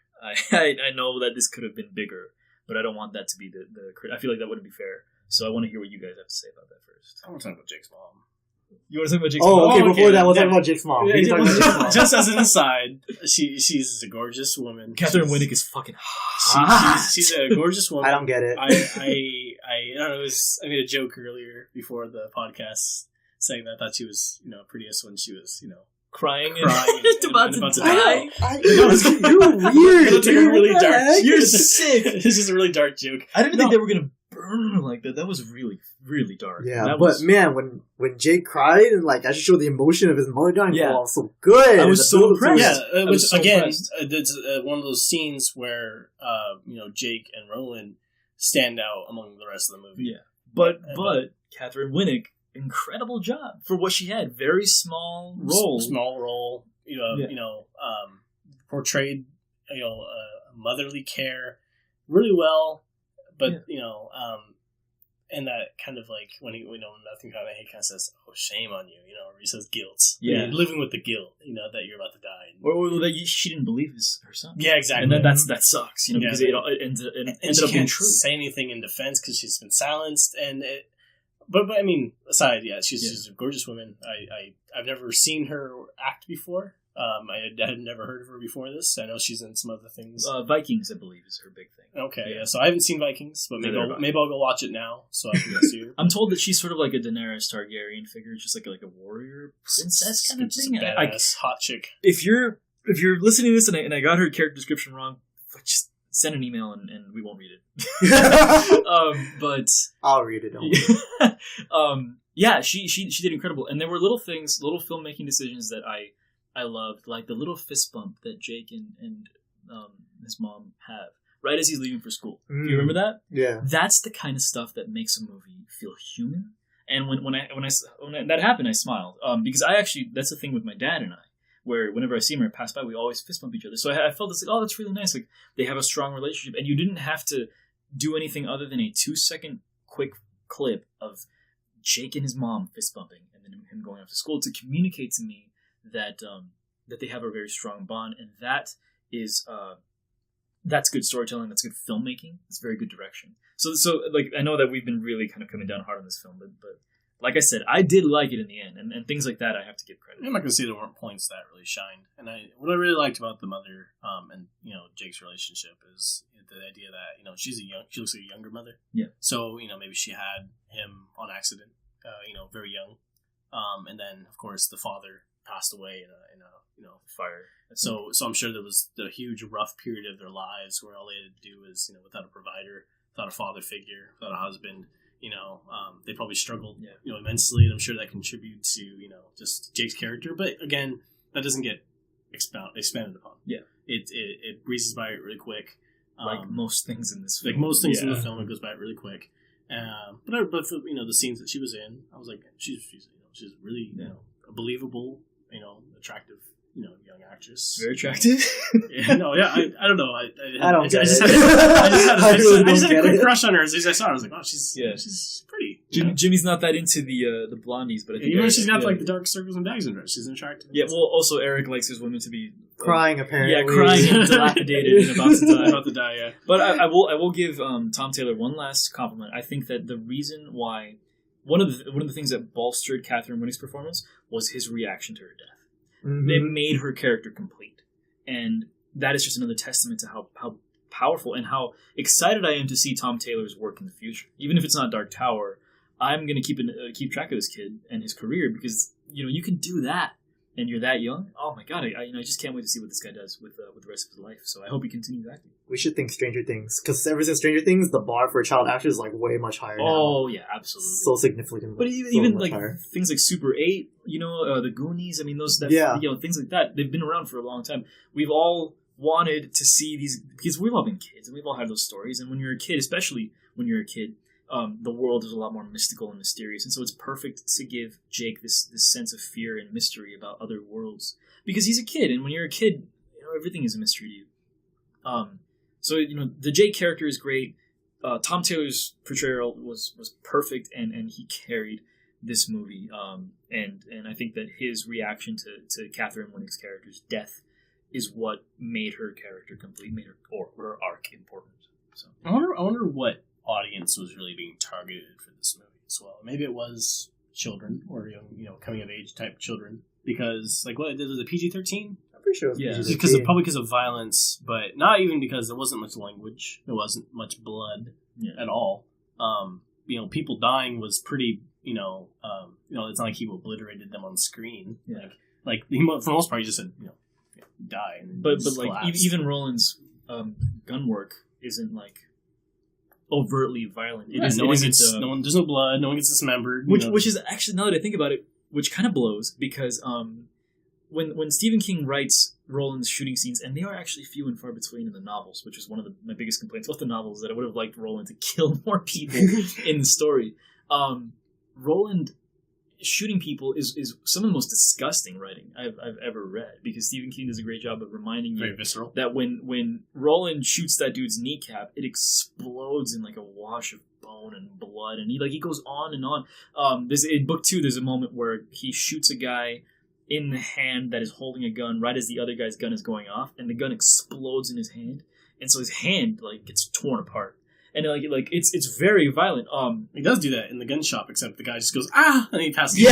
[SPEAKER 7] I know that this could have been bigger, but I don't want that to be the. I feel like that wouldn't be fair. So I want to hear what you guys have to say about that first.
[SPEAKER 9] I want to talk about Jake's mom.
[SPEAKER 7] You want to talk about Jake's mom?
[SPEAKER 8] Oh, okay. Before that, we'll talk about Jake's mom.
[SPEAKER 9] Just as an aside, she's a gorgeous woman.
[SPEAKER 7] Katheryn Winnick is fucking hot.
[SPEAKER 9] She's a gorgeous woman.
[SPEAKER 8] I don't get it.
[SPEAKER 9] I don't know. I made a joke earlier before the podcast saying that I thought she was, prettiest when she was,
[SPEAKER 7] crying and
[SPEAKER 9] about to die.
[SPEAKER 8] You're weird.
[SPEAKER 9] It's like a really dark.
[SPEAKER 7] You're sick.
[SPEAKER 9] This is a really dark joke.
[SPEAKER 7] I didn't think they were gonna burn her like that. That was really, really dark.
[SPEAKER 8] Yeah, man, when Jake cried and I just showed the emotion of his mother dying, it was so good.
[SPEAKER 7] I was so impressed.
[SPEAKER 9] Yeah, which again, it's one of those scenes where Jake and Roland stand out among the rest of the movie.
[SPEAKER 7] Yeah, but Katheryn Winnick, incredible job for what she had. Very small role.
[SPEAKER 9] Portrayed motherly care really well, but and that kind of when Matthew McConaughey kind of says, "Oh, shame on you," or he says guilt.
[SPEAKER 7] Yeah,
[SPEAKER 9] living with the guilt, that you're about to die.
[SPEAKER 7] Or that she didn't believe her son.
[SPEAKER 9] Yeah, exactly.
[SPEAKER 7] And then that sucks, because it ended up being true.
[SPEAKER 9] Say anything in defense because she's been silenced. But I mean, aside, she's a gorgeous woman. I've never seen her act before. I had never heard of her before this. I know she's in some other things.
[SPEAKER 7] Vikings, I believe, is her big thing.
[SPEAKER 9] Okay, yeah. So I haven't seen Vikings, but maybe I'll go watch it now so I can go see her.
[SPEAKER 7] I'm told that she's sort of like a Daenerys Targaryen figure, just like a warrior princess kind of thing.
[SPEAKER 9] A badass hot chick.
[SPEAKER 7] If you're listening to this and I got her character description wrong, just send an email and we won't read it. But
[SPEAKER 8] I'll read it. Don't
[SPEAKER 7] yeah, she did incredible, and there were little things, little filmmaking decisions that I loved, like the little fist bump that Jake and his mom have right as he's leaving for school. Do you remember that?
[SPEAKER 8] Yeah.
[SPEAKER 7] That's the kind of stuff that makes a movie feel human. And when that happened, I smiled because that's the thing with my dad and I, where whenever I see him or pass by, we always fist bump each other. So I felt this like, oh, that's really nice. Like they have a strong relationship, and you didn't have to do anything other than a 2-second quick clip of Jake and his mom fist bumping, and then him going off to school to communicate to me that they have a very strong bond, and that's good storytelling. That's good filmmaking. It's very good direction. So like I know that we've been really kind of coming down hard on this film, but like I said, I did like it in the end, and things like that I have to give credit.
[SPEAKER 9] I'm not gonna say there weren't points that really shined, and what I really liked about the mother and Jake's relationship is the idea that she looks like a younger mother.
[SPEAKER 7] Yeah.
[SPEAKER 9] So maybe she had him on accident, very young, and then of course the father passed away in a fire. So I'm sure there was the huge rough period of their lives where all they had to do is without a provider, without a father figure, without a husband. They probably struggled, immensely, and I'm sure that contributed to, just Jake's character. But again, that doesn't get expanded upon.
[SPEAKER 7] Yeah,
[SPEAKER 9] it breezes by it really quick.
[SPEAKER 7] Like most things in this film.
[SPEAKER 9] Like most things in the film, it goes by it really quick. But for, the scenes that she was in, I was like, she's really, a believable, attractive, young actress.
[SPEAKER 7] Very attractive.
[SPEAKER 9] I don't know.
[SPEAKER 8] I don't get it.
[SPEAKER 9] I just had a quick crush on her as soon as I saw her. I was like, oh, she's pretty.
[SPEAKER 7] Jimmy's not that into the blondies, but I think
[SPEAKER 9] even she's got like the dark circles and bags in her. She's attractive.
[SPEAKER 7] Yeah, well, also Eric likes his women to be
[SPEAKER 8] crying, apparently.
[SPEAKER 7] Yeah, crying and dilapidated and
[SPEAKER 9] about to die. Yeah.
[SPEAKER 7] But I will give Tom Taylor one last compliment. I think that the reason why one of the things that bolstered Katheryn Winnick's performance was his reaction to her death. Mm-hmm. They made her character complete, and that is just another testament to how powerful and how excited I am to see Tom Taylor's work in the future. Even if it's not Dark Tower, I'm going to keep track of this kid and his career, because you can do that and you're that young. Oh my god, I just can't wait to see what this guy does with the rest of his life. So I hope he continues acting.
[SPEAKER 8] We should think Stranger Things, because ever since Stranger Things, the bar for a child actor is like way much higher.
[SPEAKER 7] Oh yeah, absolutely,
[SPEAKER 8] so significant.
[SPEAKER 7] But even like higher. Things like Super 8, the Goonies. I mean, things like that. They've been around for a long time. We've all wanted to see these because we've all been kids and we've all had those stories. And when you're a kid, especially when you're a kid, the world is a lot more mystical and mysterious, and so it's perfect to give Jake this sense of fear and mystery about other worlds, because he's a kid, and when you're a kid, everything is a mystery to you. So the Jake character is great. Tom Taylor's portrayal was perfect, and he carried this movie. And I think that his reaction to Katheryn Winnick's character's death is what made her character complete, made her arc important. So
[SPEAKER 9] I wonder what audience was really being targeted for this movie as well. Maybe it was children or young, coming of age type children, because like what was it, PG-13? I'm pretty sure it was PG-13. Because of violence, but not even because there wasn't much language, there wasn't much blood at all. People dying was pretty. It's not like he obliterated them on screen. Yeah. Like for the most part, he just said die. And
[SPEAKER 7] but like even Roland's gun work isn't like overtly violent. There's no
[SPEAKER 9] blood. No one gets dismembered.
[SPEAKER 7] Which is actually, now that I think about it, which kind of blows, because when Stephen King writes Roland's shooting scenes, and they are actually few and far between in the novels, which is one of my biggest complaints about the novels, that I would have liked Roland to kill more people in the story. Roland shooting people is some of the most disgusting writing I've ever read, because Stephen King does a great job of reminding you that when Roland shoots that dude's kneecap, it explodes in like a wash of bone and blood, and he goes on and on. In book 2, there's a moment where he shoots a guy in the hand that is holding a gun right as the other guy's gun is going off, and the gun explodes in his hand, and so his hand like gets torn apart. And like it's very violent.
[SPEAKER 9] He does do that in the gun shop, except the guy just goes and he passes.
[SPEAKER 7] Yeah,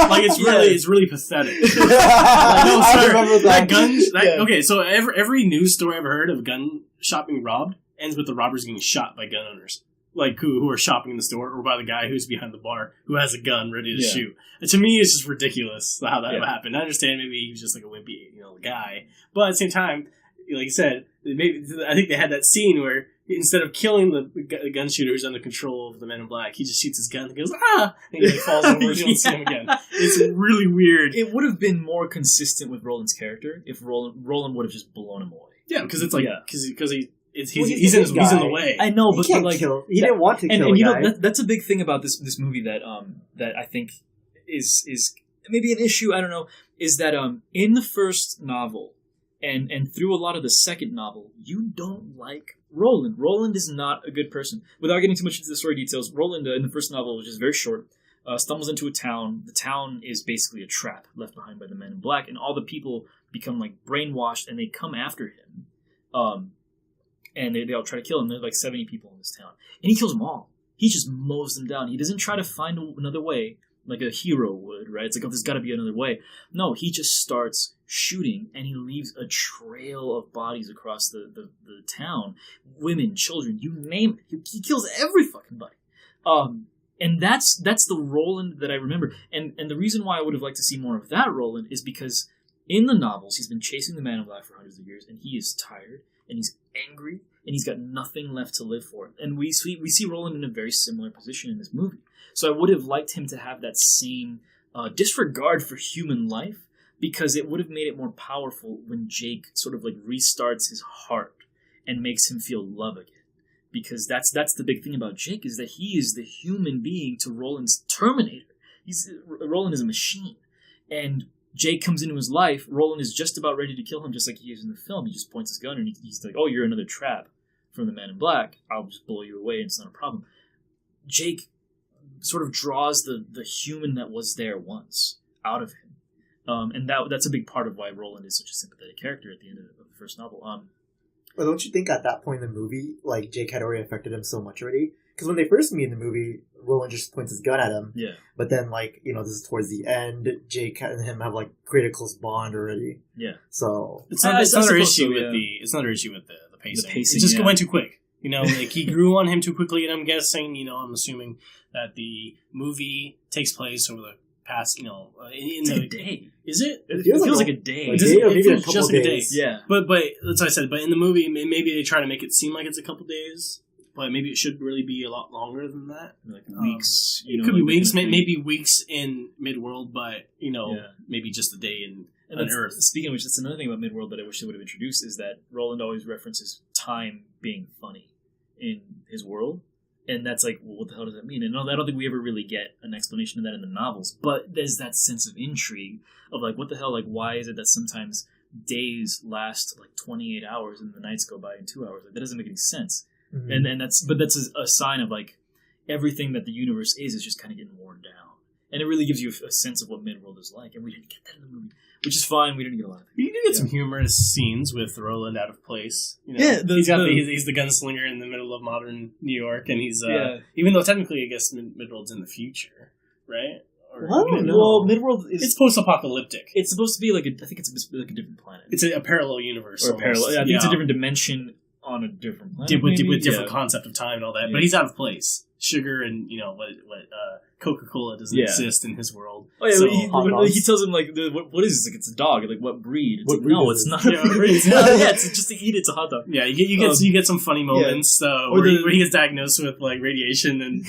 [SPEAKER 9] like it's really pathetic. Like, no,
[SPEAKER 8] I remember that.
[SPEAKER 9] Okay, so every news story I've ever heard of gun shop being robbed ends with the robbers getting shot by gun owners, like who are shopping in the store, or by the guy who's behind the bar who has a gun ready to shoot. And to me, it's just ridiculous how that happened. I understand maybe he was just like a wimpy, guy, but at the same time, like you said, I think they had that scene where instead of killing the gun shooter who's under control of the Men in Black, he just shoots his gun and goes, and he falls over and you don't see him again. It's really weird.
[SPEAKER 7] It would have been more consistent with Roland's character if Roland would have just blown him away.
[SPEAKER 9] Yeah, because it's like, because he's in the way.
[SPEAKER 7] I know, but like,
[SPEAKER 8] he didn't want to kill
[SPEAKER 7] and
[SPEAKER 8] the guy.
[SPEAKER 7] That's a big thing about this movie that I think is maybe an issue, I don't know, is that in the first novel, and through a lot of the second novel, you don't like Roland. Roland is not a good person. Without getting too much into the story details, Roland in the first novel, which is very short, stumbles into a town. The town is basically a trap left behind by the Men in Black, and all the people become like brainwashed, and they come after him. And they all try to kill him. There's like 70 people in this town, and he kills them all. He just mows them down. He doesn't try to find another way like a hero would, right? It's like, there's got to be another way. No, he just starts shooting, and he leaves a trail of bodies across the town. Women, children, you name it. He kills every fucking body. And that's the Roland that I remember. And the reason why I would have liked to see more of that Roland is because in the novels, he's been chasing the Man in Black for hundreds of years, and he is tired, and he's angry, and he's got nothing left to live for. And we see Roland in a very similar position in this movie. So I would have liked him to have that same disregard for human life, because it would have made it more powerful when Jake sort of like restarts his heart and makes him feel love again. Because that's the big thing about Jake, is that he is the human being to Roland's Terminator. Roland is a machine. And Jake comes into his life, Roland is just about ready to kill him, just like he is in the film. He just points his gun and he's like, oh, you're another trap from the Man in Black. I'll just blow you away, it's not a problem. Jake sort of draws the human that was there once out of him. And that's a big part of why Roland is such a sympathetic character at the end of the first novel.
[SPEAKER 8] Well, don't you think at that point in the movie, like, Jake had already affected him so much already? Because when they first meet in the movie, Roland just points his gun at him.
[SPEAKER 7] Yeah.
[SPEAKER 8] But then, like, this is towards the end, Jake and him have, like, created a close bond already.
[SPEAKER 7] Yeah.
[SPEAKER 8] So
[SPEAKER 9] it's another issue with the pacing. It just went too quick. Like, he grew on him too quickly, and I'm guessing, I'm assuming that the movie takes place over the past,
[SPEAKER 7] it's like a day.
[SPEAKER 9] Is it?
[SPEAKER 8] It
[SPEAKER 7] feels like a day.
[SPEAKER 8] It feels
[SPEAKER 9] just like a day.
[SPEAKER 7] Yeah.
[SPEAKER 9] But that's what I said. But in the movie, maybe they try to make it seem like it's a couple days. But maybe it should really be a lot longer than that.
[SPEAKER 7] Like weeks.
[SPEAKER 9] It could be weeks, maybe weeks in Midworld, but, maybe just a day on Earth.
[SPEAKER 7] Speaking of which, that's another thing about Midworld that I wish they would have introduced, is that Roland always references time being funny in his world. And that's like, well, what the hell does that mean? And I don't think we ever really get an explanation of that in the novels. But there's that sense of intrigue of, like, what the hell? Like, why is it that sometimes days last, like, 28 hours and the nights go by in 2 hours? Like, that doesn't make any sense. Mm-hmm. And that's a sign of, like, everything that the universe is just kind of getting worn down. And it really gives you a sense of what Midworld is like. And we didn't get that in the movie, which is fine. We didn't get a lot of it.
[SPEAKER 9] You did get some humorous scenes with Roland out of place.
[SPEAKER 7] Yeah,
[SPEAKER 9] he's the gunslinger in the middle of modern New York, and he's even though technically I guess Midworld's in the future, right? Or,
[SPEAKER 7] I don't know. Well, Midworld is
[SPEAKER 9] it's post-apocalyptic.
[SPEAKER 7] It's supposed to be like I think it's like a different planet.
[SPEAKER 9] It's a parallel universe,
[SPEAKER 7] or a parallel. Yeah, I think it's a different dimension on a different planet
[SPEAKER 9] with different concept of time and all that. Yeah. But he's out of place. Sugar and what Coca-Cola doesn't exist in his world.
[SPEAKER 7] Oh yeah, so, he tells him like, what is this? Like, it's a dog. Like, what breed? It's no, it's not a breed. It's just to eat. It's a hot dog.
[SPEAKER 9] Yeah, you get some funny moments where he gets diagnosed with like radiation and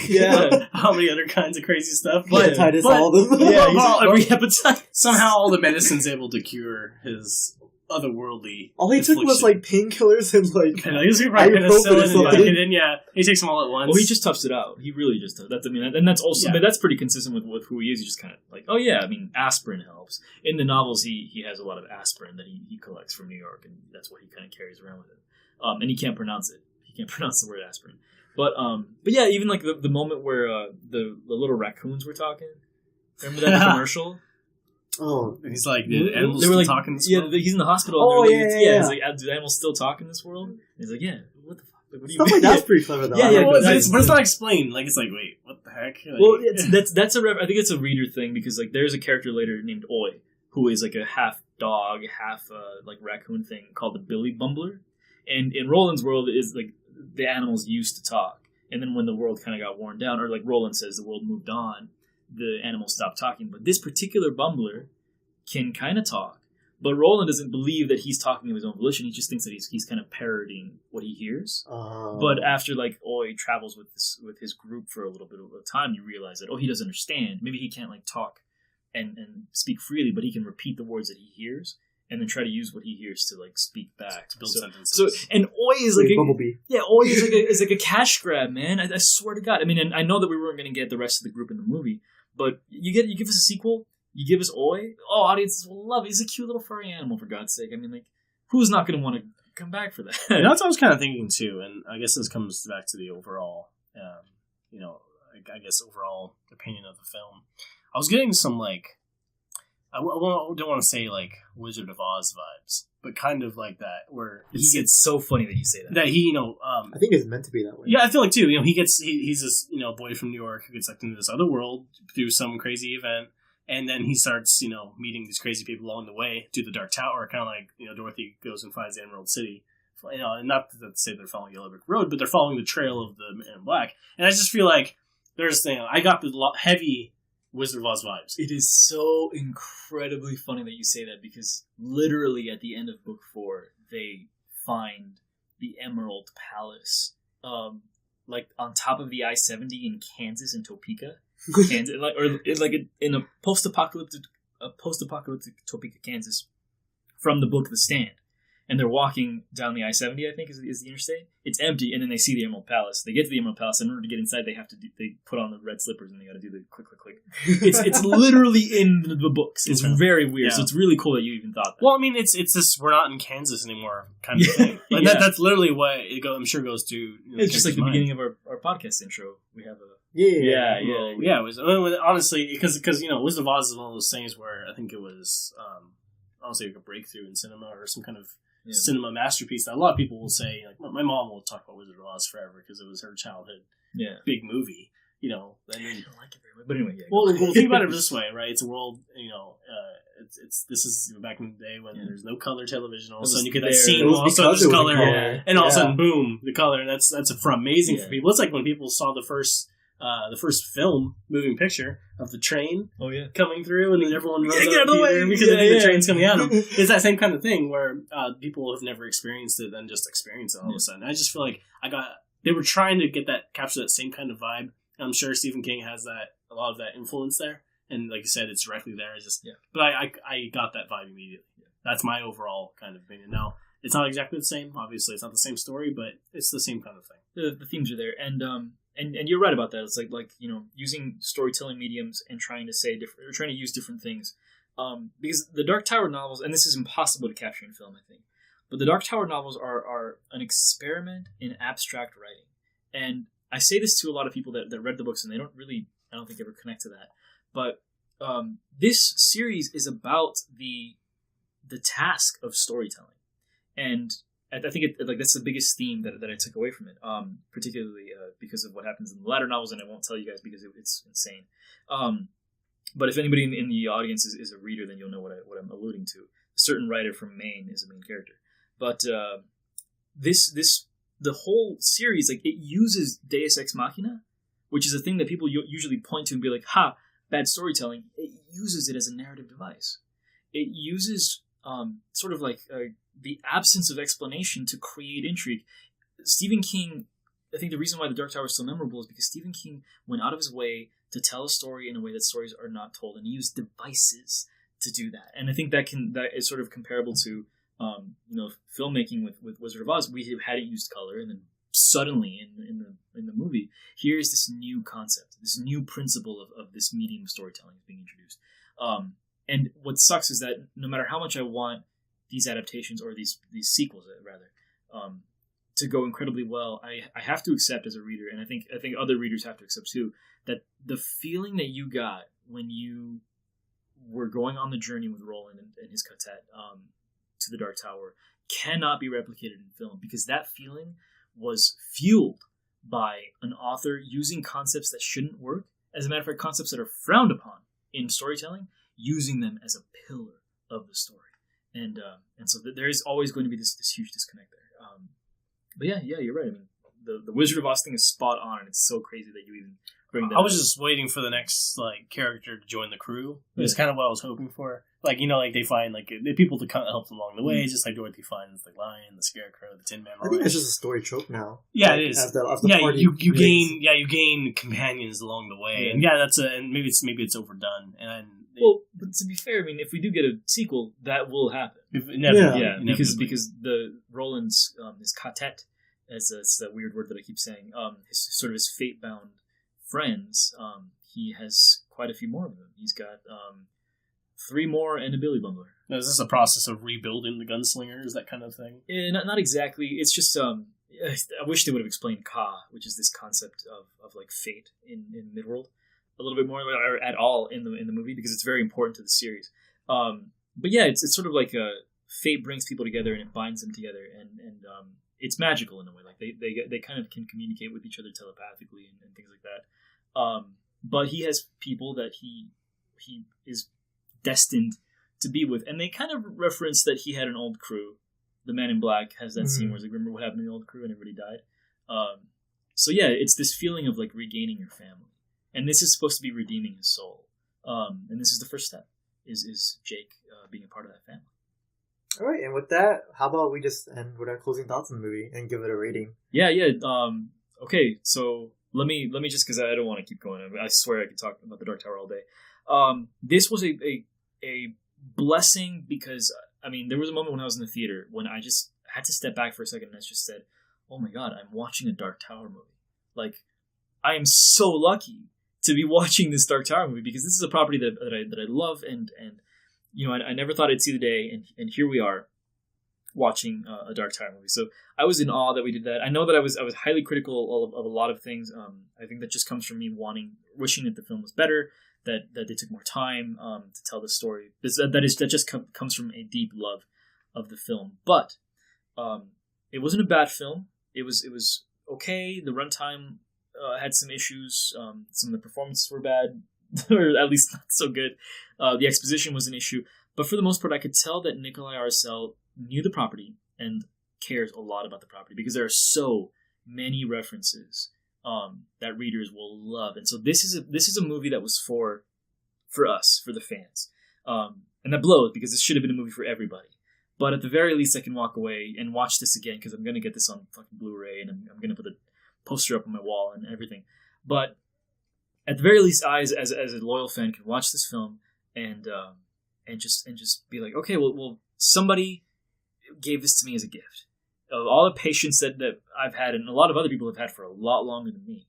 [SPEAKER 9] how many other kinds of crazy stuff.
[SPEAKER 8] But all of them.
[SPEAKER 9] Every hepatitis. Somehow all the medicine's able to cure his otherworldly.
[SPEAKER 8] All he took was like painkillers and like
[SPEAKER 9] ibuprofen, and then he takes them all at once.
[SPEAKER 7] Well, he just toughs it out. He really just does. That's also but that's pretty consistent with who he is. He's just kind of like, oh yeah, I mean, aspirin helps. In the novels, he has a lot of aspirin that he collects from New York, and that's what he kind of carries around with him. And he can't pronounce it. He can't pronounce the word aspirin. But yeah, even like the moment where the little raccoons were talking. Remember that in the commercial?
[SPEAKER 8] Oh,
[SPEAKER 9] he's like, did animals
[SPEAKER 7] they were like,
[SPEAKER 9] talk in this
[SPEAKER 7] yeah,
[SPEAKER 9] world?
[SPEAKER 7] he's in the hospital.
[SPEAKER 8] Oh,
[SPEAKER 7] and they're like,
[SPEAKER 8] yeah.
[SPEAKER 7] He's like, do animals still talk in this world? And he's like, yeah. What the fuck? Like, what do you
[SPEAKER 8] stuff
[SPEAKER 7] mean?
[SPEAKER 8] like that's pretty clever though.
[SPEAKER 7] Yeah,
[SPEAKER 9] Well,
[SPEAKER 7] that's-
[SPEAKER 9] but it's not explained. Like, it's like, wait, what the heck? Like,
[SPEAKER 7] Well, that's I think it's a reader thing because like there's a character later named Oi who is like a half dog, half like raccoon thing called the Billy Bumbler, and in Roland's world is like the animals used to talk, and then when the world kind of got worn down, or like Roland says, the world moved on, the animals stopped talking. But this particular Bumbler can kind of talk, but Roland doesn't believe that he's talking of his own volition. He just thinks that he's kind of parroting what he hears. But after like Oi travels with his group for a little bit of time, you realize that he doesn't understand. Maybe he can't like talk and speak freely, but he can repeat the words that he hears and then try to use what he hears to like speak back
[SPEAKER 9] to build sentences.
[SPEAKER 7] So and Oi is like
[SPEAKER 8] Bumblebee.
[SPEAKER 7] Yeah, Oi is like a cash grab, man. I swear to God. I mean, and I know that we weren't going to get the rest of the group in the movie, but you give us a sequel. You give us Oi. Oh, audiences will love it. He's a cute little furry animal, for God's sake. I mean, like, who's not going to want to come back for that?
[SPEAKER 9] Yeah, that's what I was kind of thinking too, and I guess this comes back to the overall, I guess overall opinion of the film. I was getting some like, I don't want to say like Wizard of Oz vibes, but kind of like that, where
[SPEAKER 7] it's so funny that you say that.
[SPEAKER 9] That he,
[SPEAKER 8] I think it's meant to be that way.
[SPEAKER 9] Yeah, I feel like too. He's this boy from New York who gets sucked into this other world through some crazy event. And then he starts, meeting these crazy people along the way to the Dark Tower, kind of like, Dorothy goes and finds the Emerald City. And not to say they're following Yellow Brick Road, but they're following the trail of the Man in Black. And I just feel like there's, I got the heavy Wizard of Oz vibes.
[SPEAKER 7] It is so incredibly funny that you say that because literally at the end of book 4, they find the Emerald Palace, like on top of the I-70 in Kansas, in Topeka. Kansas, in a post-apocalyptic Topeka, Kansas, from the book The Stand, and they're walking down the I-70, I think is the interstate. It's empty, and then they see the Emerald Palace. They get to the Emerald Palace, and in order to get inside, they put on the red slippers, and they got to do the click, click, click. It's literally in the books. It's very weird. Yeah. So it's really cool that you even thought that.
[SPEAKER 9] Well, I mean, it's this we're not in Kansas anymore kind of thing. Like that's literally what I'm sure goes to.
[SPEAKER 7] It's just like the beginning of our podcast intro. We have a.
[SPEAKER 9] Yeah. It was honestly because Wizard of Oz is one of those things where I think it was honestly like a breakthrough in cinema or some kind of cinema masterpiece that a lot of people will say. Like my mom will talk about Wizard of Oz forever because it was her childhood big movie. I don't like it very much, but anyway. Yeah, well, think about it this way, right? It's a world. This is back in the day when there's no color television. All of a sudden, you get that scene, all of a sudden there's color, and all of a sudden, boom, the color. And that's amazing for people. It's like when people saw the first film moving picture of the train coming through and then everyone runs out of the theater because they think the train's coming at them. It's that same kind of thing where people have never experienced it and just experience it all of a sudden. I just feel like they were trying to capture that same kind of vibe. I'm sure Stephen King has a lot of that influence there. And like you said, it's directly there. But I got that vibe immediately. Yeah. That's my overall kind of opinion. Now, it's not exactly the same. Obviously, it's not the same story, but it's the same kind of thing.
[SPEAKER 7] The themes are there. And you're right about that. It's like using storytelling mediums and trying to use different things. Because the Dark Tower novels, and this is impossible to capture in film, I think, but the Dark Tower novels are an experiment in abstract writing. And I say this to a lot of people that read the books, and they don't really, I don't think, ever connect to that. But this series is about the task of storytelling, and I think that's the biggest theme that I took away from it, particularly because of what happens in the latter novels, and I won't tell you guys because it's insane. But if anybody in the audience is a reader, then you'll know what I'm alluding to. A certain writer from Maine is a main character, but the whole series, like, it uses Deus Ex Machina, which is a thing that people usually point to and be like, "Ha, bad storytelling." It uses it as a narrative device. It uses sort of like the absence of explanation to create intrigue. Stephen King, I think the reason why The Dark Tower is so memorable is because Stephen King went out of his way to tell a story in a way that stories are not told, and he used devices to do that. And I think that is sort of comparable to filmmaking with Wizard of Oz. We hadn't used color, and then suddenly in the movie, here's this new concept, this new principle of this medium of storytelling is being introduced. And what sucks is that no matter how much I want these adaptations or these sequels, rather, to go incredibly well, I have to accept as a reader, and I think other readers have to accept too, that the feeling that you got when you we're going on the journey with Roland and his quartet to the Dark Tower cannot be replicated in film, because that feeling was fueled by an author using concepts that shouldn't work. As a matter of fact, concepts that are frowned upon in storytelling, using them as a pillar of the story. And so there is always going to be this huge disconnect there. But yeah, you're right. I mean, the Wizard of Oz thing is spot on, and it's so crazy that you even bring that
[SPEAKER 9] I was
[SPEAKER 7] up.
[SPEAKER 9] just waiting for the next character to join the crew. It was kind of what I was hoping for. They find the people to kind of help them along the way, just like Dorothy finds the lion, the scarecrow, the Tin Man.
[SPEAKER 8] I think it's just a story trope now.
[SPEAKER 9] Yeah, it is.
[SPEAKER 8] As the party
[SPEAKER 9] you gain companions along the way, and and maybe it's overdone.
[SPEAKER 7] But to be fair, I mean, if we do get a sequel, that will happen. Because the Roland's his quartet, as it's that weird word that I keep saying, his fate-bound friends, he has quite a few more of them. He's got 3 more and a Billy Bumbler.
[SPEAKER 9] Now, is this a process of rebuilding the Gunslinger? Is that kind of thing?
[SPEAKER 7] Not exactly. It's just I wish they would have explained Ka, which is this concept of fate in Midworld, a little bit more, or at all in the movie, because it's very important to the series. But yeah, it's sort of like fate brings people together and it binds them together, and it's magical in a way. Like they kind of can communicate with each other telepathically and things like that. But he has people that he is destined to be with, and they kind of reference that he had an old crew. The Man in Black has that scene where he's like, remember what happened to the old crew, and everybody died. So yeah, it's this feeling of regaining your family, and this is supposed to be redeeming his soul. And this is the first step, is Jake being a part of that family.
[SPEAKER 8] All right, and with that, how about we just end with our closing thoughts on the movie and give it a rating?
[SPEAKER 7] Yeah. Okay, so let me just, because I don't want to keep going. I swear I could talk about the Dark Tower all day. This was a blessing, because I mean, there was a moment when I was in the theater when I just had to step back for a second and I just said, "Oh my God, I'm watching a Dark Tower movie." I am so lucky to be watching this Dark Tower movie, because this is a property that I love, and I never thought I'd see the day, and here we are watching a Dark Tower movie. So I was in awe that we did that. I know that I was highly critical of a lot of things. I think that just comes from me wishing that the film was better, that they took more time to tell the story. That just comes from a deep love of the film. But it wasn't a bad film. It was okay. The runtime had some issues. Some of the performances were bad, or at least not so good. The exposition was an issue. But for the most part, I could tell that Nicolaj Arcel knew the property and cares a lot about the property, because there are so many references that readers will love. And so this is a movie that was for us, for the fans. And that blows, because this should have been a movie for everybody. But at the very least, I can walk away and watch this again, because I'm going to get this on fucking Blu-ray, and I'm going to put the poster up on my wall and everything. But at the very least, I, as a loyal fan, can watch this film and just be like, okay, well, somebody gave this to me as a gift. Of all the patience that I've had, and a lot of other people have had for a lot longer than me,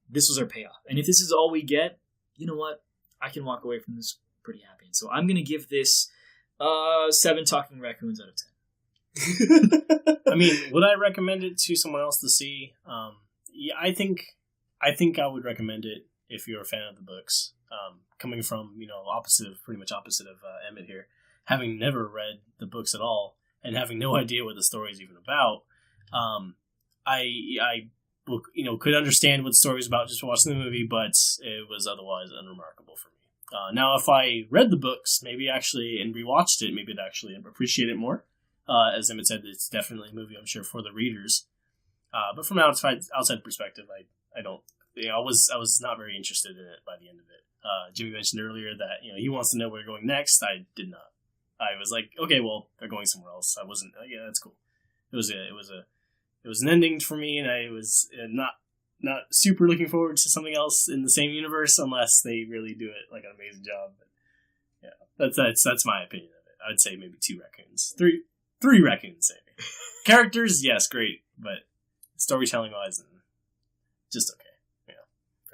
[SPEAKER 7] this was our payoff. And if this is all we get, you know what? I can walk away from this pretty happy. And so I'm going to give this 7 talking raccoons out of 10.
[SPEAKER 9] I mean, would I recommend it to someone else to see? Yeah, I think I would recommend it if you're a fan of the books. Coming from, pretty much opposite of Emmett here, having never read the books at all and having no idea what the story is even about, I could understand what the story was about just watching the movie, but it was otherwise unremarkable for me. Now, if I read the books, and rewatched it, maybe I'd actually appreciate it more. As Emmett said, it's definitely a movie, I'm sure, for the readers. But from an outside perspective, I don't. I was not very interested in it by the end of it. Jimmy mentioned earlier that he wants to know where they're going next. I did not. I was like, okay, well, they're going somewhere else. I wasn't. Yeah, that's cool. It was an ending for me, and I was not super looking forward to something else in the same universe unless they really do it like an amazing job. But yeah, that's my opinion of it. I would say maybe 2 raccoons, three raccoons maybe. Characters, yes, great, but storytelling wise, just okay.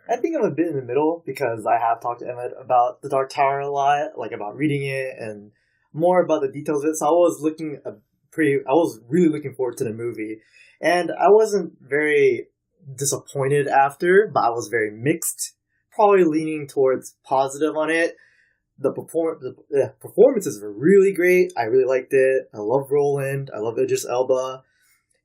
[SPEAKER 8] I think I'm a bit in the middle, because I have talked to Emmett about the Dark Tower a lot, about reading it and more about the details of it. So I was really looking forward to the movie, and I wasn't very disappointed after, but I was very mixed, probably leaning towards positive on it. The performances were really great. I really liked it. I love Roland. I love Idris Elba.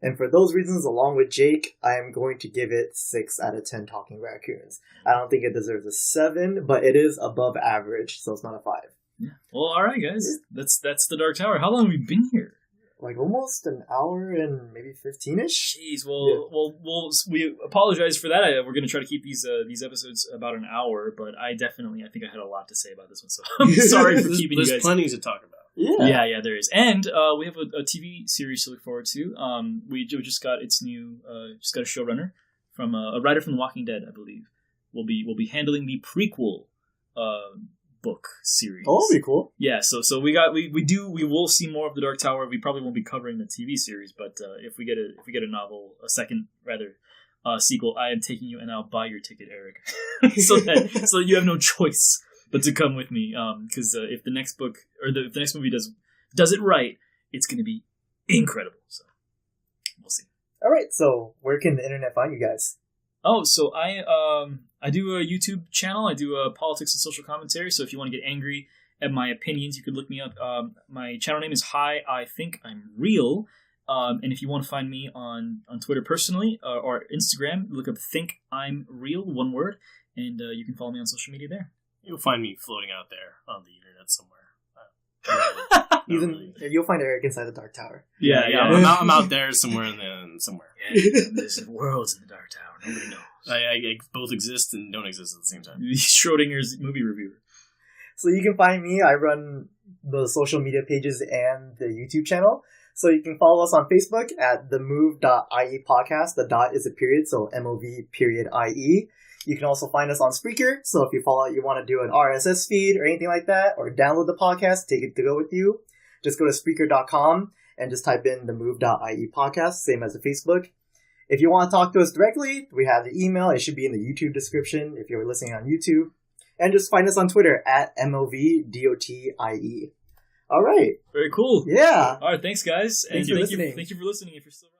[SPEAKER 8] And for those reasons, along with Jake, I am going to give it 6 out of 10 talking raccoons. I don't think it deserves a 7, but it is above average, so it's not a 5.
[SPEAKER 7] Yeah. Well, all right, guys. That's the Dark Tower. How long have we been here?
[SPEAKER 8] Like almost an hour and maybe 15-ish.
[SPEAKER 7] Jeez. Well, we apologize for that. We're going to try to keep these episodes about an hour, but I think I had a lot to say about this one, so I'm sorry for keeping you guys.
[SPEAKER 9] There's plenty to talk about.
[SPEAKER 7] Yeah, there is, and we have a TV series to look forward to. We just got its new, just got a showrunner from a writer from The Walking Dead, I believe. We'll be handling the prequel book series.
[SPEAKER 8] Oh, that'll be cool.
[SPEAKER 7] Yeah, so we will see more of the Dark Tower. We probably won't be covering the TV series, but if we get a novel, a second rather. Sequel, I am taking you, and I'll buy your ticket, Eric, so that you have no choice but to come with me. Because if the next book if the next movie does it right, it's going to be incredible. So we'll see.
[SPEAKER 8] All right. So where can the internet find you guys?
[SPEAKER 7] Oh, so I do a YouTube channel. I do politics and social commentary. So if you want to get angry at my opinions, you could look me up. My channel name is Hi, I Think I'm Real. And if you want to find me on Twitter personally or Instagram, look up Think I'm Real, one word, and you can follow me on social media there.
[SPEAKER 9] You'll find me floating out there on the internet somewhere.
[SPEAKER 8] You'll find Eric inside the Dark Tower.
[SPEAKER 7] Yeah.
[SPEAKER 9] I'm out there somewhere somewhere.
[SPEAKER 7] Yeah, there's worlds in the Dark Tower. Nobody knows.
[SPEAKER 9] I both exist and don't exist at the same time.
[SPEAKER 7] Schrodinger's movie reviewer.
[SPEAKER 8] So you can find me. I run the social media pages and the YouTube channel. So you can follow us on Facebook at the Mov.ie podcast. The dot is a period, so MOV.ie. You can also find us on Spreaker. So if you want to do an RSS feed or anything like that, or download the podcast, take it to go with you, just go to Spreaker.com and just type in the Mov.ie podcast, same as the Facebook. If you want to talk to us directly, we have the email. It should be in the YouTube description if you're listening on YouTube. And just find us on Twitter at MOVDOTIE. All right.
[SPEAKER 7] Very cool.
[SPEAKER 8] Yeah.
[SPEAKER 7] All right. Thanks, guys.
[SPEAKER 8] Thank you for listening.
[SPEAKER 7] Thank you for listening. If you're still